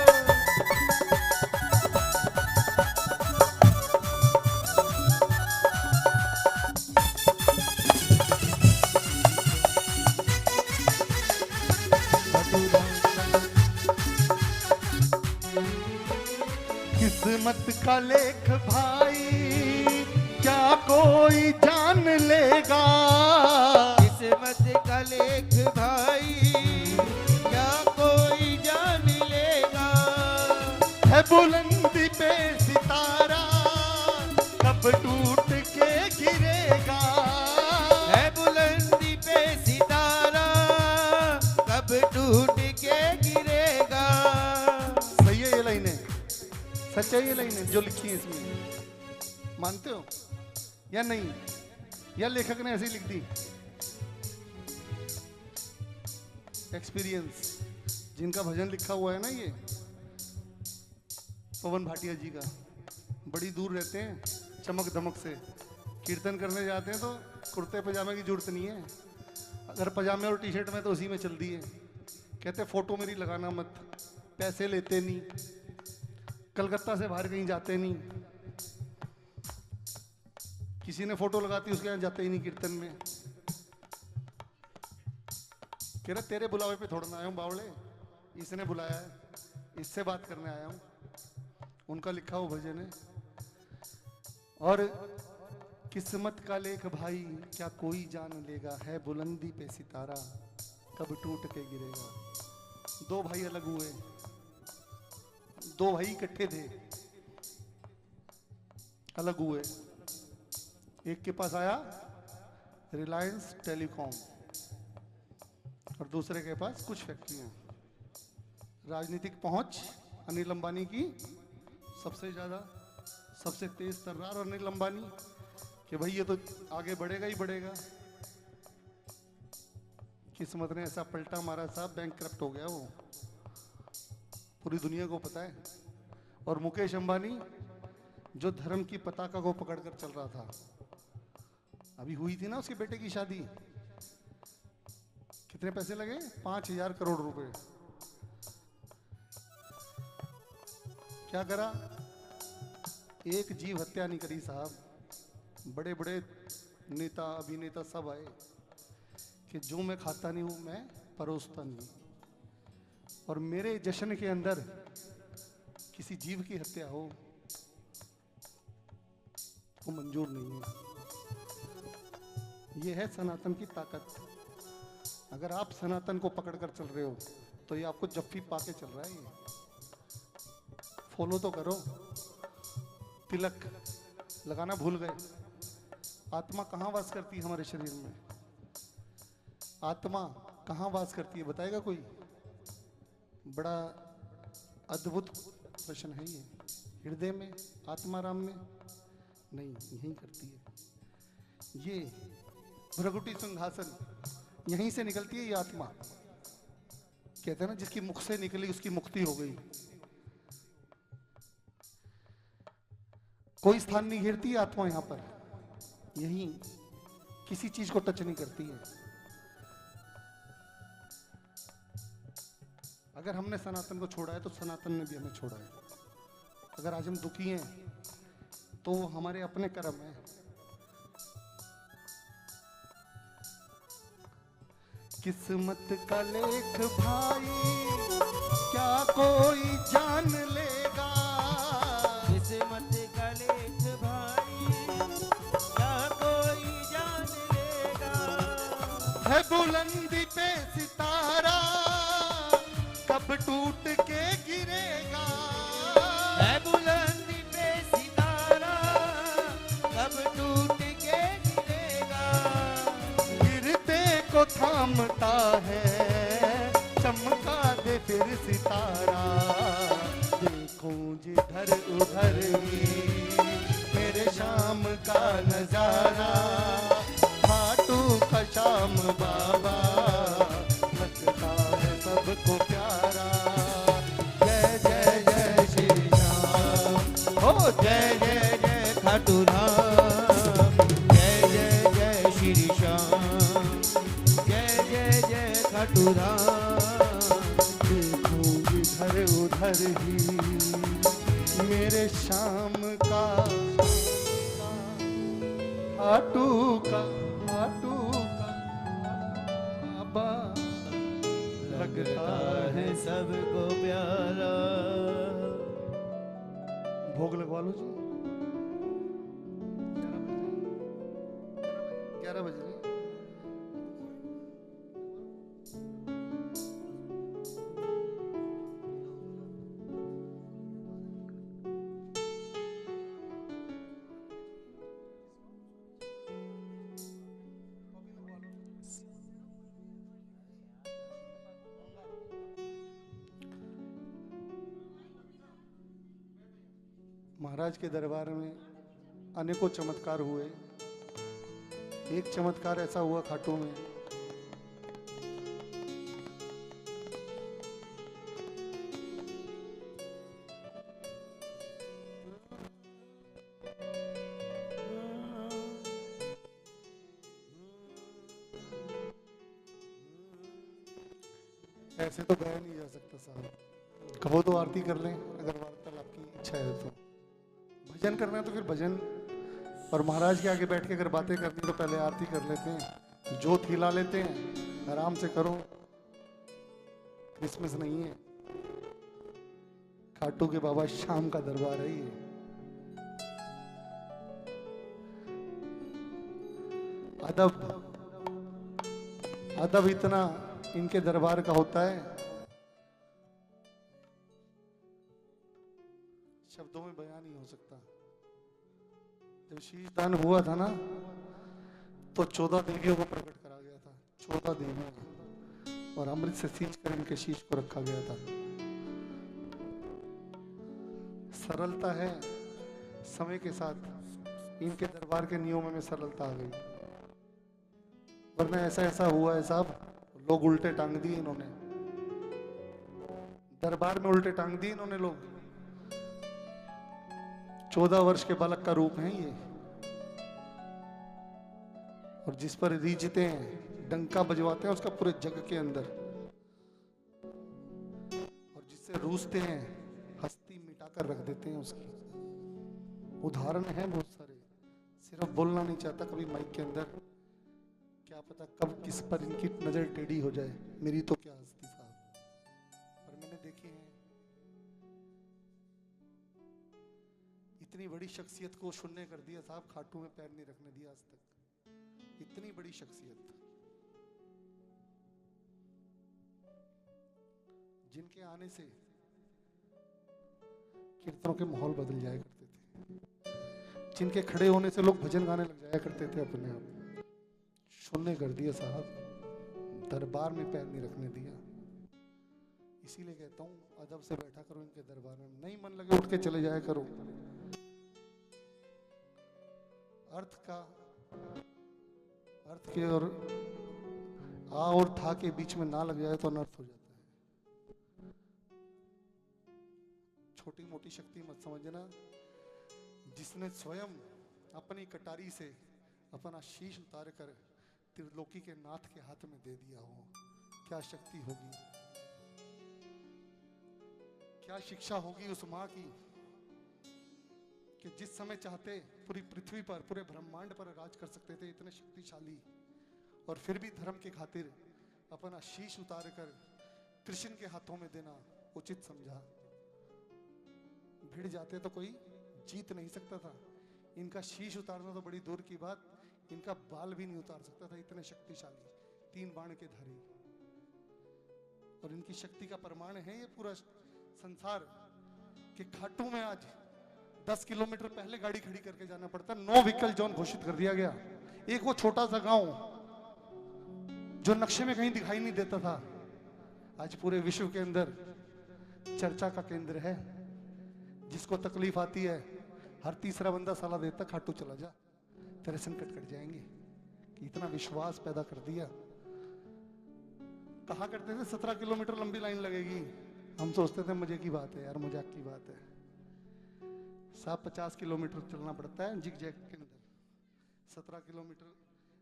किस्मत का लेख भाई क्या कोई जान लेगा, किस्मत का लेख भाई क्या कोई जान लेगा, है बुलंदी पे सितारा कब टूट के गिरेगा, है बुलंदी पे सितारा कब टूट के गिरेगा। सही है ये लाइनें, सच है ये लाइनें जो लिखी है इसमें, मानते हो या नहीं, या लेखक ने ऐसी लिख दी? एक्सपीरियंस, जिनका भजन लिखा हुआ है ना ये पवन भाटिया जी का, बड़ी दूर रहते हैं चमक धमक से, कीर्तन करने जाते हैं तो कुर्ते पजामे की जरूरत नहीं है, अगर पजामे और टी शर्ट में तो उसी में चल दिए। कहते फोटो मेरी लगाना मत, पैसे लेते नहीं, कलकत्ता से बाहर कहीं जाते नहीं, किसी ने फोटो लगाती उसके यहाँ जाते ही नहीं कीर्तन में। कह रहा तेरे बुलावे पे थोड़ा ना आया हूँ बावड़े, इसने बुलाया है, इससे बात करने आया हूँ। उनका लिखा हुआ भजन है। और किस्मत का लेख भाई क्या कोई जान लेगा, है बुलंदी पे सितारा कब टूट के गिरेगा। दो भाई अलग हुए, दो भाई इकट्ठे थे, अलग हुए। एक के पास आया रिलायंस टेलीकॉम और दूसरे के पास कुछ फैक्ट्रियां। राजनीतिक पहुंच अनिल अंबानी की सबसे ज्यादा, सबसे तेज तर्रार अनिल अंबानी, कि भाई ये तो आगे बढ़ेगा ही बढ़ेगा। किस्मत ने ऐसा पलटा मारा साहब, बैंकक्रप्ट हो गया वो, पूरी दुनिया को पता है। और मुकेश अंबानी जो धर्म की पताका को पकड़कर चल रहा था, अभी हुई थी ना उसके बेटे की शादी, कितने पैसे लगे? 5,000 करोड़ रुपए। क्या करा? एक जीव हत्या नहीं करी साहब। बड़े बड़े नेता अभिनेता सब आए कि जो मैं खाता नहीं हूं मैं परोसता नहीं, और मेरे जश्न के अंदर किसी जीव की हत्या हो आपको मंजूर नहीं है। ये है सनातन की ताकत। अगर आप सनातन को पकड़ कर चल रहे हो तो ये आपको जफ्फी पाके चल रहा है। ये फॉलो तो करो। तिलक लगाना भूल गए। आत्मा कहाँ वास करती है हमारे शरीर में? आत्मा कहाँ वास करती है बताएगा कोई? बड़ा अद्भुत प्रश्न है ये। हृदय में, आत्माराम में नहीं, यहीं करती है। ये भ्रगुटी सिंहासन, यहीं से निकलती है ये आत्मा। कहते हैं ना, जिसकी मुख से निकली उसकी मुक्ति हो गई। कोई स्थान नहीं घेरती है आत्मा यहां पर, यहीं किसी चीज को टच नहीं करती है। अगर हमने सनातन को छोड़ा है तो सनातन ने भी हमें छोड़ा है। अगर आज हम दुखी हैं तो वो हमारे अपने कर्म है। किस्मत का लेख भाई क्या कोई जान लेगा? किस्मत का लेख भाई क्या कोई जान लेगा? है बुलंदी पे सितारा कब टूट के गिरेगा? है बुलंदी पे सितारा कब टूट के गिरेगा? गिरते को थामता है, चमका दे फिर सितारा। देखूं जिधर उधर ही मेरे शाम का नजारा। खाटू का शाम बाबा लगता है सबको प्यारा। जय जय जय श्री राम, हो जय जय जय खाटू राम, जय जय जय श्री श्याम, जय जय जय खाटू राम। देखूं इधर उधर ही मेरे शाम का खाटू का बाबा लगता है। सबको प्यारा। भोग लगवा लो जी। 11 बज रहे हैं। महाराज के दरबार में अनेकों चमत्कार हुए। एक चमत्कार ऐसा हुआ खाटू में, ऐसे तो गाया नहीं जा सकता साहब। कहो तो आरती कर लें अगर वार्तालाप की इच्छा है तो। भजन करना है तो फिर भजन, और महाराज के आगे बैठ के अगर बातें करनी तो पहले आरती कर लेते हैं, जोत हिला लेते हैं, आराम से करो। क्रिसमस नहीं है, खाटू के बाबा शाम का दरबार है ये। अदब इतना इनके दरबार का होता है, शब्दों में बयान नहीं हो सकता। जब शीश दान हुआ था ना तो 14 देवियों को प्रकट करा गया था, 14 देवियों को, और अमृत से सींच कर इनके शीश को रखा गया था। सरलता है, समय के साथ इनके दरबार के नियमों में सरलता आ गई, वरना ऐसा ऐसा हुआ है साहब, लोग उल्टे टांग दिए इन्होंने, दरबार में उल्टे टांग दिए इन्होंने लोग। 14 वर्ष के बालक का रूप है ये, और जिस पर रीझते हैं, डंका बजवाते हैं उसका पूरे जग के अंदर, और जिससे रूसते हैं हस्ती मिटाकर रख देते हैं उसकी। उदाहरण है बहुत सारे, सिर्फ बोलना नहीं चाहता कभी माइक के अंदर, क्या पता कब किस पर इनकी नजर टेढ़ी हो जाए। मेरी तो क्या हस्ती साहब, पर मैंने देखे हैं इतनी बड़ी शख्सियत को शून्य कर दिया साहब, खाटू में पैर नहीं रखने दिया आज तक। इतनी बड़ी शख्सियत, जिनके आने से कीर्तनों के माहौल बदल जाया करते थे, जिनके खड़े होने से लोग भजन गाने लग जाया करते थे अपने आप, शून्य कर दिया साहब, दरबार में पैर नहीं रखने दिया। इसीलिए कहता हूँ अदब से बैठा करो इनके दरबार में, नहीं मन लगे उठ के चले जाया करो। अर्थ के और आ और था के बीच में ना लग जाए तो अनर्थ हो जाता है। छोटी मोटी शक्ति मत समझना, जिसने स्वयं अपनी कटारी से अपना शीश उतार कर त्रिलोकी के नाथ के हाथ में दे दिया हो, क्या शक्ति होगी, क्या शिक्षा होगी उस मां की कि जिस समय चाहते पूरी पृथ्वी पर, पूरे ब्रह्मांड पर राज कर सकते थे, इतने शक्तिशाली, और फिर भी धर्म के खातिर अपना शीश उतार कर कृष्ण के हाथों में देना उचित समझा। भिड़ जाते तो कोई जीत नहीं सकता था, इनका शीश उतारना तो बड़ी दूर की बात, इनका बाल भी नहीं उतार सकता था, इतने शक्तिशाली, 3 बाण के धारी। और इनकी शक्ति का प्रमाण है ये पूरा संसार कि खाटू में आज 10 किलोमीटर पहले गाड़ी खड़ी करके जाना पड़ता, नो व्हीकल जोन घोषित कर दिया गया। एक वो छोटा सा गांव जो नक्शे में कहीं दिखाई नहीं देता था, आज पूरे विश्व के अंदर चर्चा का केंद्र है। जिसको तकलीफ आती है हर तीसरा बंदा सलाह देता खाटू चला जा, तेरे संकट कट जाएंगे। कि इतना विश्वास पैदा कर दिया। कहा करते थे 17 किलोमीटर लंबी लाइन लगेगी, हम सोचते थे मजे की बात है यार, मजाक की बात है। साहब 50 किलोमीटर चलना पड़ता है जिग जैग के अंदर, 17 किलोमीटर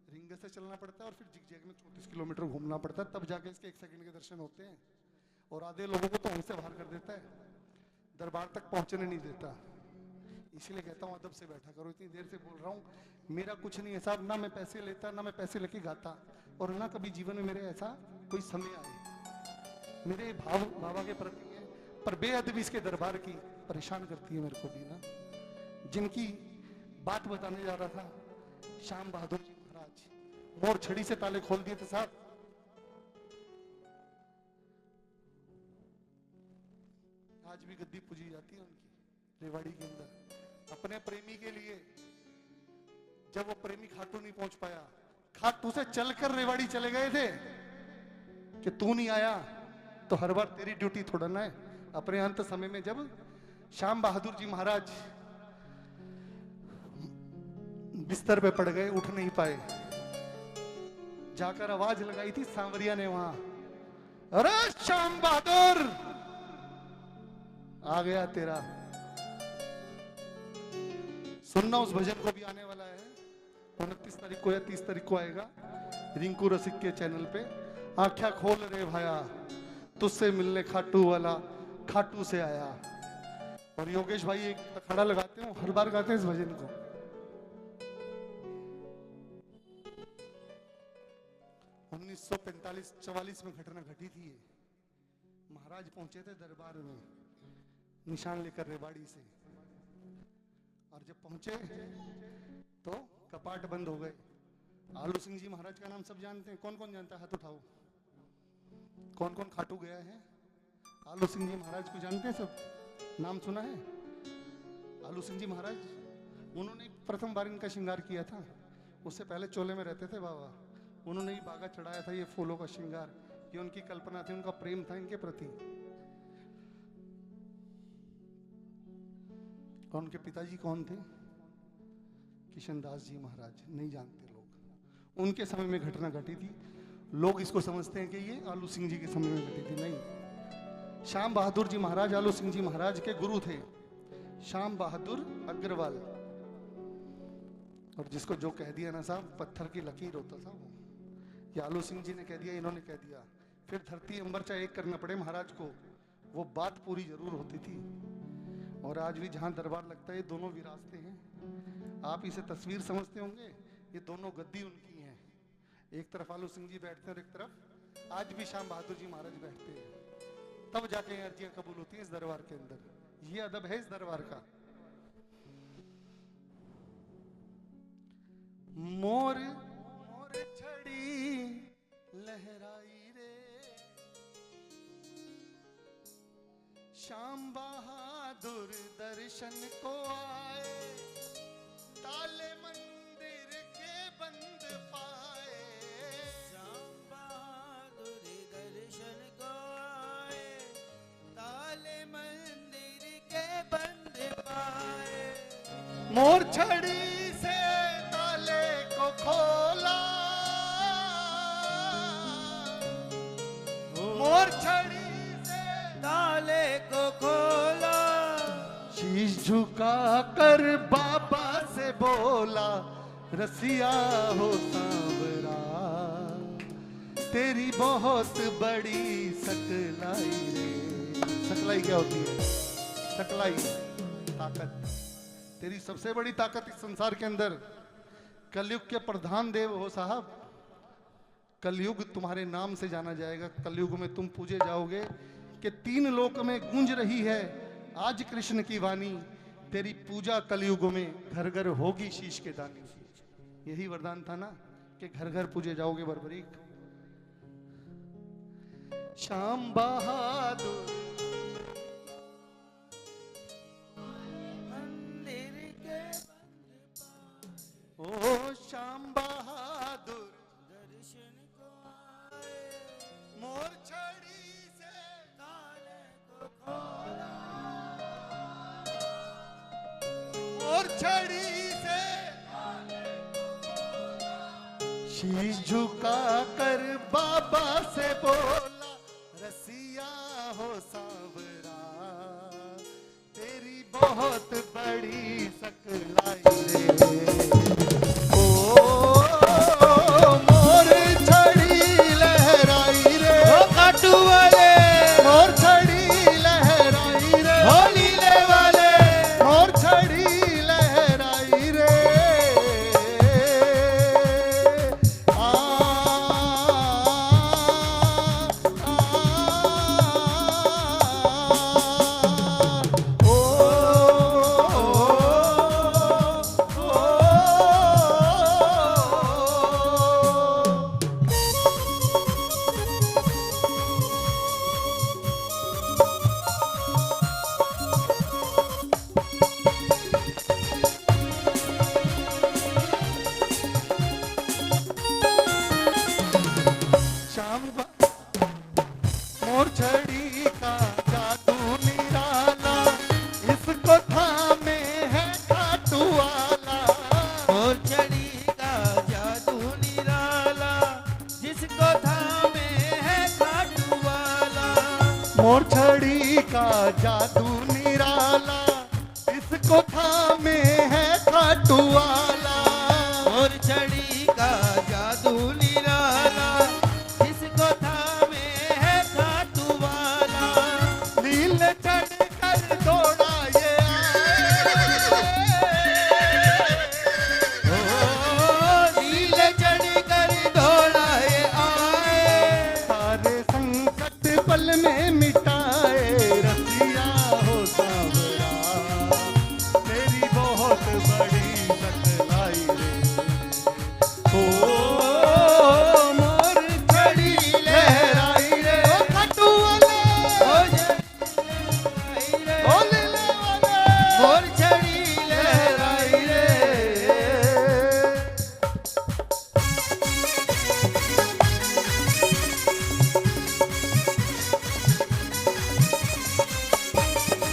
रिंग से चलना पड़ता है और फिर जिग जैग में 34 किलोमीटर घूमना पड़ता है, तब जाके इसके 1 सेकंड के दर्शन होते हैं। और आधे लोगों को तो हमसे बाहर कर देता है, दरबार तक पहुंचने नहीं देता। इसीलिए कहता हूँ अदब से बैठा करो, इतनी देर से बोल रहा हूँ, मेरा कुछ नहीं है साहब, ना मैं पैसे लेता, ना मैं पैसे लेके गाता, और ना कभी जीवन में मेरे ऐसा कोई समय आए। मेरे भाव बाबा के प्रति है, पर बेअदबी इसके दरबार की परेशान करती है मेरे को भी ना। जिनकी बात बताने जा रहा था, श्याम बहादुर जी महाराज, मोर छड़ी से ताले खोल दिए थे साहब। आज भी गद्दी पूजी जाती है उनकी रेवाड़ी के अंदर, अपने प्रेमी के लिए। जब वो प्रेमी खाटू नहीं पहुंच पाया, खाटू से चलकर रेवाड़ी चले गए थे कि तू नहीं आया तो हर बार तेरी ड्यूटी थोड़ा ना है। अपने अंत समय में जब श्याम बहादुर जी महाराज बिस्तर पे पड़ गए, उठ नहीं पाए, जाकर आवाज लगाई थी सांवरिया ने वहां, अरे श्याम बहादुर आ गया तेरा। सुनना उस भजन को भी आने वाला है, 29 तारीख को या 30 तारीख को आएगा रिंकू रसिक के चैनल पे। आंखें खोल रे भाया, तुझसे मिलने खाटू वाला खाटू से आया। और योगेश भाई एक अखाड़ा लगाते हैं, हर बार गाते हैं इस भजन को। उन्नीस 44 में घटना घटी थी ये। महाराज पहुंचे थे दरबार में निशान लेकर रेवाड़ी से, और जब पहुंचे तो कपाट बंद हो गए। आलू सिंह जी महाराज का नाम सब जानते हैं, कौन कौन जानता है हाथ उठाओ। कौन कौन खाटू गया है? आलू सिंह जी महाराज को जानते हैं सब, नाम सुना है? आलू सिंह जी महाराज, उन्होंने प्रथम बार इनका श्रृंगार किया था। उससे पहले चोले में रहते थे बाबा, उन्होंने ही बागा चढ़ाया था ये फूलों का श्रृंगार। ये उनकी कल्पना थी, उनका प्रेम था इनके प्रति। और उनके पिताजी कौन थे? किशनदास जी महाराज। नहीं जानते लोग, उनके समय में घटना घटी थी। लोग इसको समझते हैं कि ये आलू सिंह जी के समय में घटी थी, नहीं। श्याम बहादुर जी महाराज आलू सिंह जी महाराज के गुरु थे, श्याम बहादुर अग्रवाल। और जिसको जो कह दिया ना साहब, पत्थर की लकीर होता था वो। ये आलू सिंह जी ने कह दिया, इन्होंने कह दिया, फिर धरती अंबर चाहे एक करना पड़े महाराज को, वो बात पूरी जरूर होती थी। और आज भी जहां दरबार लगता है, ये दोनों विरासतें हैं। आप इसे तस्वीर समझते होंगे, ये दोनों गद्दी उनकी हैं। एक तरफ आलू सिंह जी बैठते हैं और एक तरफ आज भी श्याम बहादुर जी महाराज बैठते हैं। तब जाके अर्जियां कबूल होती हैं इस दरबार के अंदर। ये अदब है इस दरबार का। मोर मोर छड़ी लहराई रे, श्याम बहादुर दर्शन को आए, ताले मंदिर के बंद पाए। श्याम बहादुर दर्शन को आए, ताले मंदिर के बंद पाए। मोर छड़ी से ताले को खोला, मोर छड़ी से ताले को खोला, शीश झुका कर बाबा से बोला, रसिया हो सांवरा, तेरी बहुत बड़ी सकलाई रे। सकलाई क्या होती है? सकलाई ताकत। तेरी सबसे बड़ी ताकत इस संसार के अंदर कलयुग के प्रधान देव हो साहब। कलयुग तुम्हारे नाम से जाना जाएगा, कलयुग में तुम पूजे जाओगे कि 3 लोक में गूंज रही है आज कृष्ण की वाणी, तेरी पूजा कलयुग में घर घर होगी शीश के दानी। यही वरदान था ना कि घर घर पूजे जाओगे बरबरीक। श्याम बहादुर मंदिर के बंद पाए। ओ श्याम बहादुर दर्शन को आए, मोर छड़ी से ताले को खोला, मोर छड़ी से शीश झुका कर बाबा से बोला, रसिया हो सांवरा, तेरी बहुत बड़ी सकलाई रे। ओ मोर छड़ी लहराई रे, काटू वाले, मोर छड़ी लहराई रे, लीले वाले, मोर छड़ी लहराई रे। आ, श्याम मोर छड़ी का जादू निराला, इसको थामे है खाटू वाला। और छड़ी का जादू निराला, जिसको थामे है खाटू वाला। मोर छड़ी का जादू निराला, इसको थामे है खाटू वाला। और छड़ी का जादू निराला, जिसको थामे है खाटू वाला। नील चढ़ कर दौड़ा ये नील चढ़ कर दौड़ाए आए, सारे संकट पल में मिटाए, रसिया हो सांवरा, तेरी बहुत बड़ी सकलाई रे। ओ मोर छड़ी लहराई रे, ओ खाटू वाले, ओ लीले वाले, और छड़ी लहराई रे।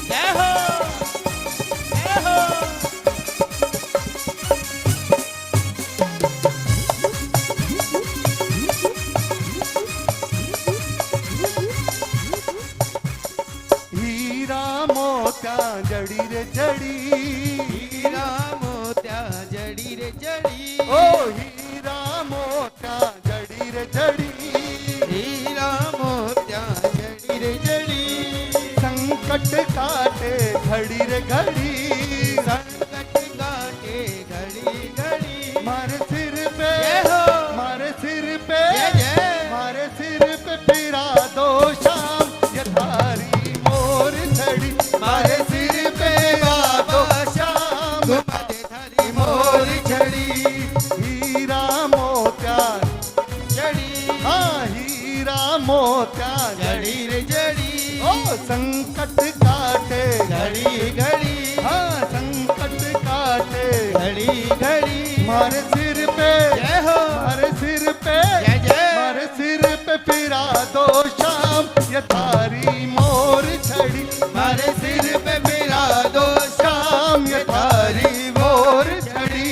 जय हो, जय हो। हीरा मोत्या जड़ी रे जड़ी, हीरा मोत्या जड़ी रे जड़ी, ओ हीरा मोत्या जड़ी रे जड़ी। हीरा मोत्या जड़ी रे जड़ी, संकट काटे घड़ी रे घड़ी, संकट काटे घड़ी घड़ी। मारे सिर पे, जय हो। मारे सिर पे, जय जय। मारे सिर पे फिरा दो शाम, ये थारी मोर छड़ी, मारे सिर पे फिरा दो शाम, घुमा दे थारी मोर छड़ी। ही संकट काटे घड़ी घड़ी हाँ संकट काटे घड़ी घड़ी मारे सिर पे जय हो मारे सिर पे जय जय मारे सिर पे फिरा दो शाम ये तारी मोर छड़ी मारे सिर पे मिला दो शाम ये तारी मोर छड़ी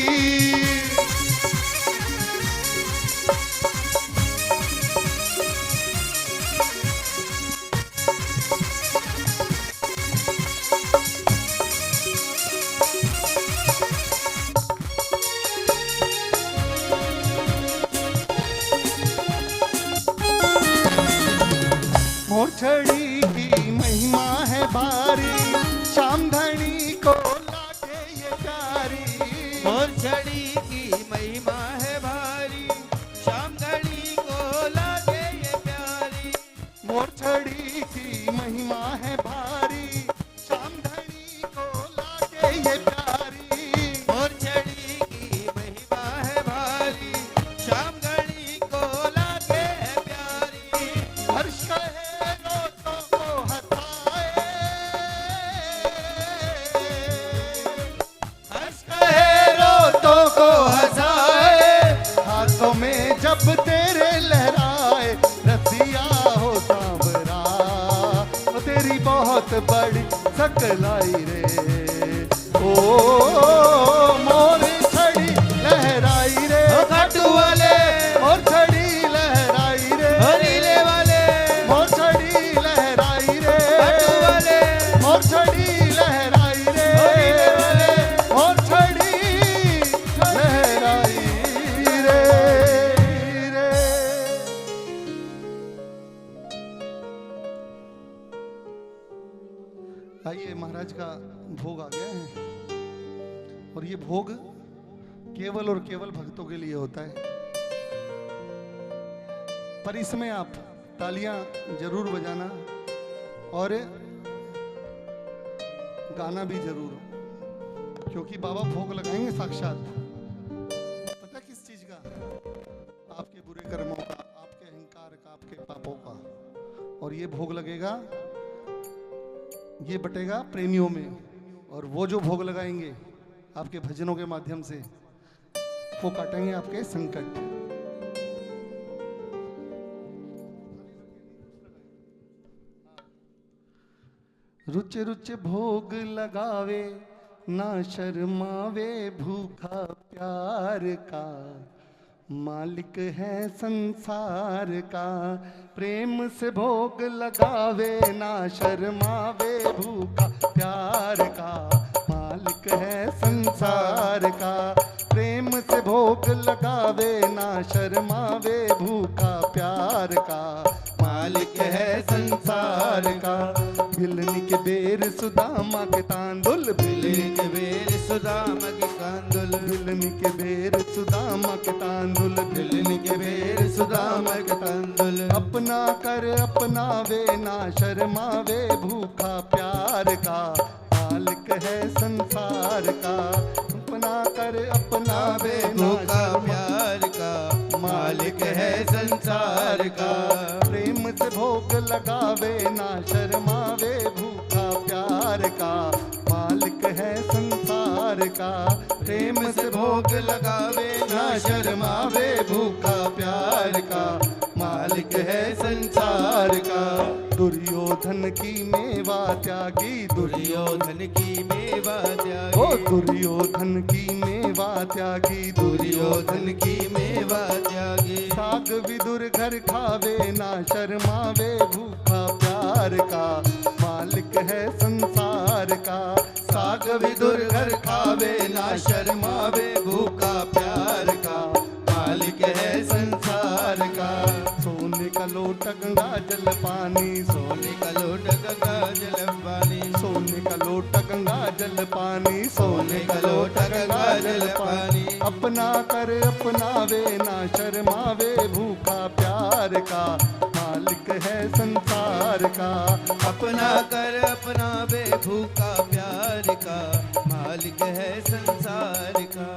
मोर छड़ी की महिमा है भारी शाम धनी को लागे ये प्यारी मोर छड़ी की महिमा है भारी शाम घड़ी को लागे ये प्यारी मोर छड़ी की महिमा है भारी शाम धनी को लागे ये प्यारी मोर छड़ी की महिमा है भारी शाम घड़ी को लागे है प्यारी हर्ष कहे रोतों को हंसाए हंस कहे रोतों को हंसाए हाथों में जब तेरे लहराए रसिया हो सांवरा ओ तेरी बहुत बड़ी सकलाई रे ओ मोर छड़ी लहराई रे ओ खाटू वाले मोर छड़ी लहराई रे ओ नीले वाले मोर छड़ी लहराई रे खाटू वाले मोर छड़ी लहराई रे ओ नीले वाले मोर छड़ी लहराई रे आइए महाराज का भोग आ गया है और ये भोग केवल और केवल भक्तों के लिए होता है पर इसमें आप तालियां जरूर बजाना और गाना भी जरूर क्योंकि बाबा भोग लगाएंगे साक्षात पता किस चीज का आपके बुरे कर्मों का आपके अहंकार का आपके पापों का और ये भोग लगेगा ये बटेगा प्रेमियों में और वो जो भोग लगाएंगे आपके भजनों के माध्यम से वो काटेंगे आपके संकट रुचे रुचे भोग लगावे ना शर्मावे भूखा प्यार का मालिक है संसार का प्रेम से भोग लगावे ना शर्मावे भूखा प्यार का मालिक है संसार का प्रेम से भोग लगावे ना शर्मावे भूखा प्यार का मालिक है संसार का भिलनी के बेर सुदामा के तांदुल भिलनी के बेर सुदामा के तांदुल भिलनी के बेर सुदामा के तांदुल भिलनी के बेर सुदामा के तांदुल अपना कर अपनावे ना शर्मावे भूखा प्यार का मालिक है संसार का अपना कर अपनावे ना भूखा प्यार का मालिक है संसार का प्रेम से भोग लगावे ना शर्मावे भूखा प्यार का मालिक है संसार का प्रेम से भोग लगावे ना शर्मावे भूखा प्यार का मालिक है संसार का दुर्योधन की मेवा त्यागी दुर्योधन की मेवा ओ त्यागी दुर्योधन की मेवा त्यागी दुर्योधन की मेवा त्यागी साग विदुर घर खावे ना शर्मावे भूखा प्यार का मालिक है संसार का साग विदुर घर खावे ना शर्मावे भूखा प्यार का मालिक है संसार का सोने का लोट गंगा जल पानी सोने का लोट गंगा जल पानी सोने का लोट गंगा जल पानी सोने का लोट गंगा जल पानी अपना कर अपनावे ना शर्मावे भूखा प्यार का मालिक है संसार का अपना कर अपना बे भूखा प्यार का मालिक है संसार का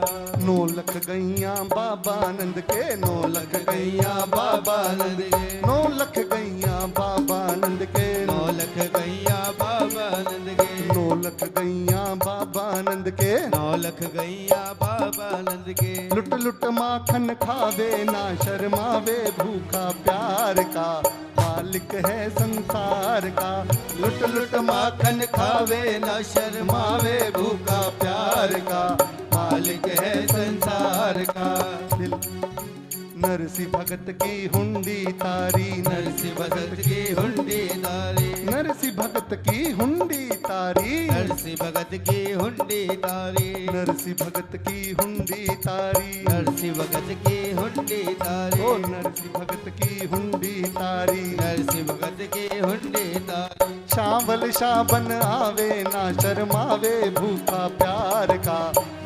9 लख गैया बाबा आनंद के, 9 लख गैया बाबा आनंद के, 9 लख गैया बाबा आनंद के, 9 लख गैया बाबा आनंद के, 9 लख गैया बाबा आनंद के। 9 लख गैया बाबा आनंद के। लुट लुट माखन खावे ना शर्मावे, भूखा प्यार का मालिक है संसार का। लुट लुट माखन खावे ना शर्मावे, भूखा प्यार का मालिक है संसार का। दिल नरसी भगत की हुंडी तारी, नरसी भगत की हुंडी तारी, नरसी भगत की हुंडी तारी, नरसी भगत की हुंडी तारी, नरसी भगत की हुंडी तारी, नरसी भगत की हुंडी तारी, ओ नरसी भगत की हुंडी तारी। नरसी भगत की हुंडी तारी। शावल शाबन आवे ना शर्मावे, भूखा प्यार का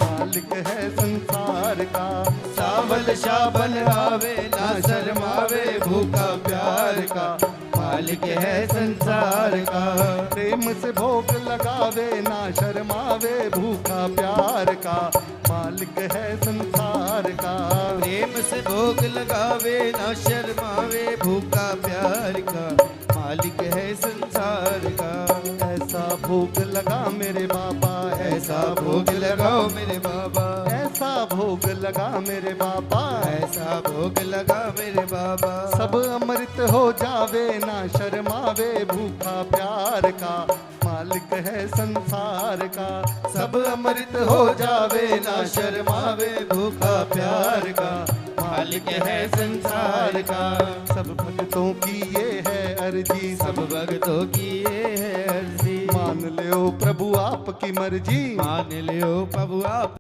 मालिक है संसार का। सावल शाबन आवे ना शर्मावे, भूखा प्यार का मालिक है संसार का। प्रेम से भोग लगावे ना शर्मावे, भूखा प्यार का मालिक है संसार का। प्रेम से भोग लगावे ना शर्मावे, भूखा प्यार का मालिक है संसार का। ऐसा भोग लगा मेरे बाबा, ऐसा भोग लगाओ मेरे बाबा, ऐसा भोग लगा मेरे बाबा, ऐसा भोग लगा मेरे बाबा। सब अमृत हो जावे ना शर्मावे, भूखा प्यार का मालिक है संसार का। सब अमृत हो जावे ना शर्मावे, भूखा प्यार का मालिक है संसार का। सब भक्तों की ये है अर्जी, सब भक्तों की ये है अर्जी, मान लो प्रभु आपकी मर्जी। मान लियो प्रभु आप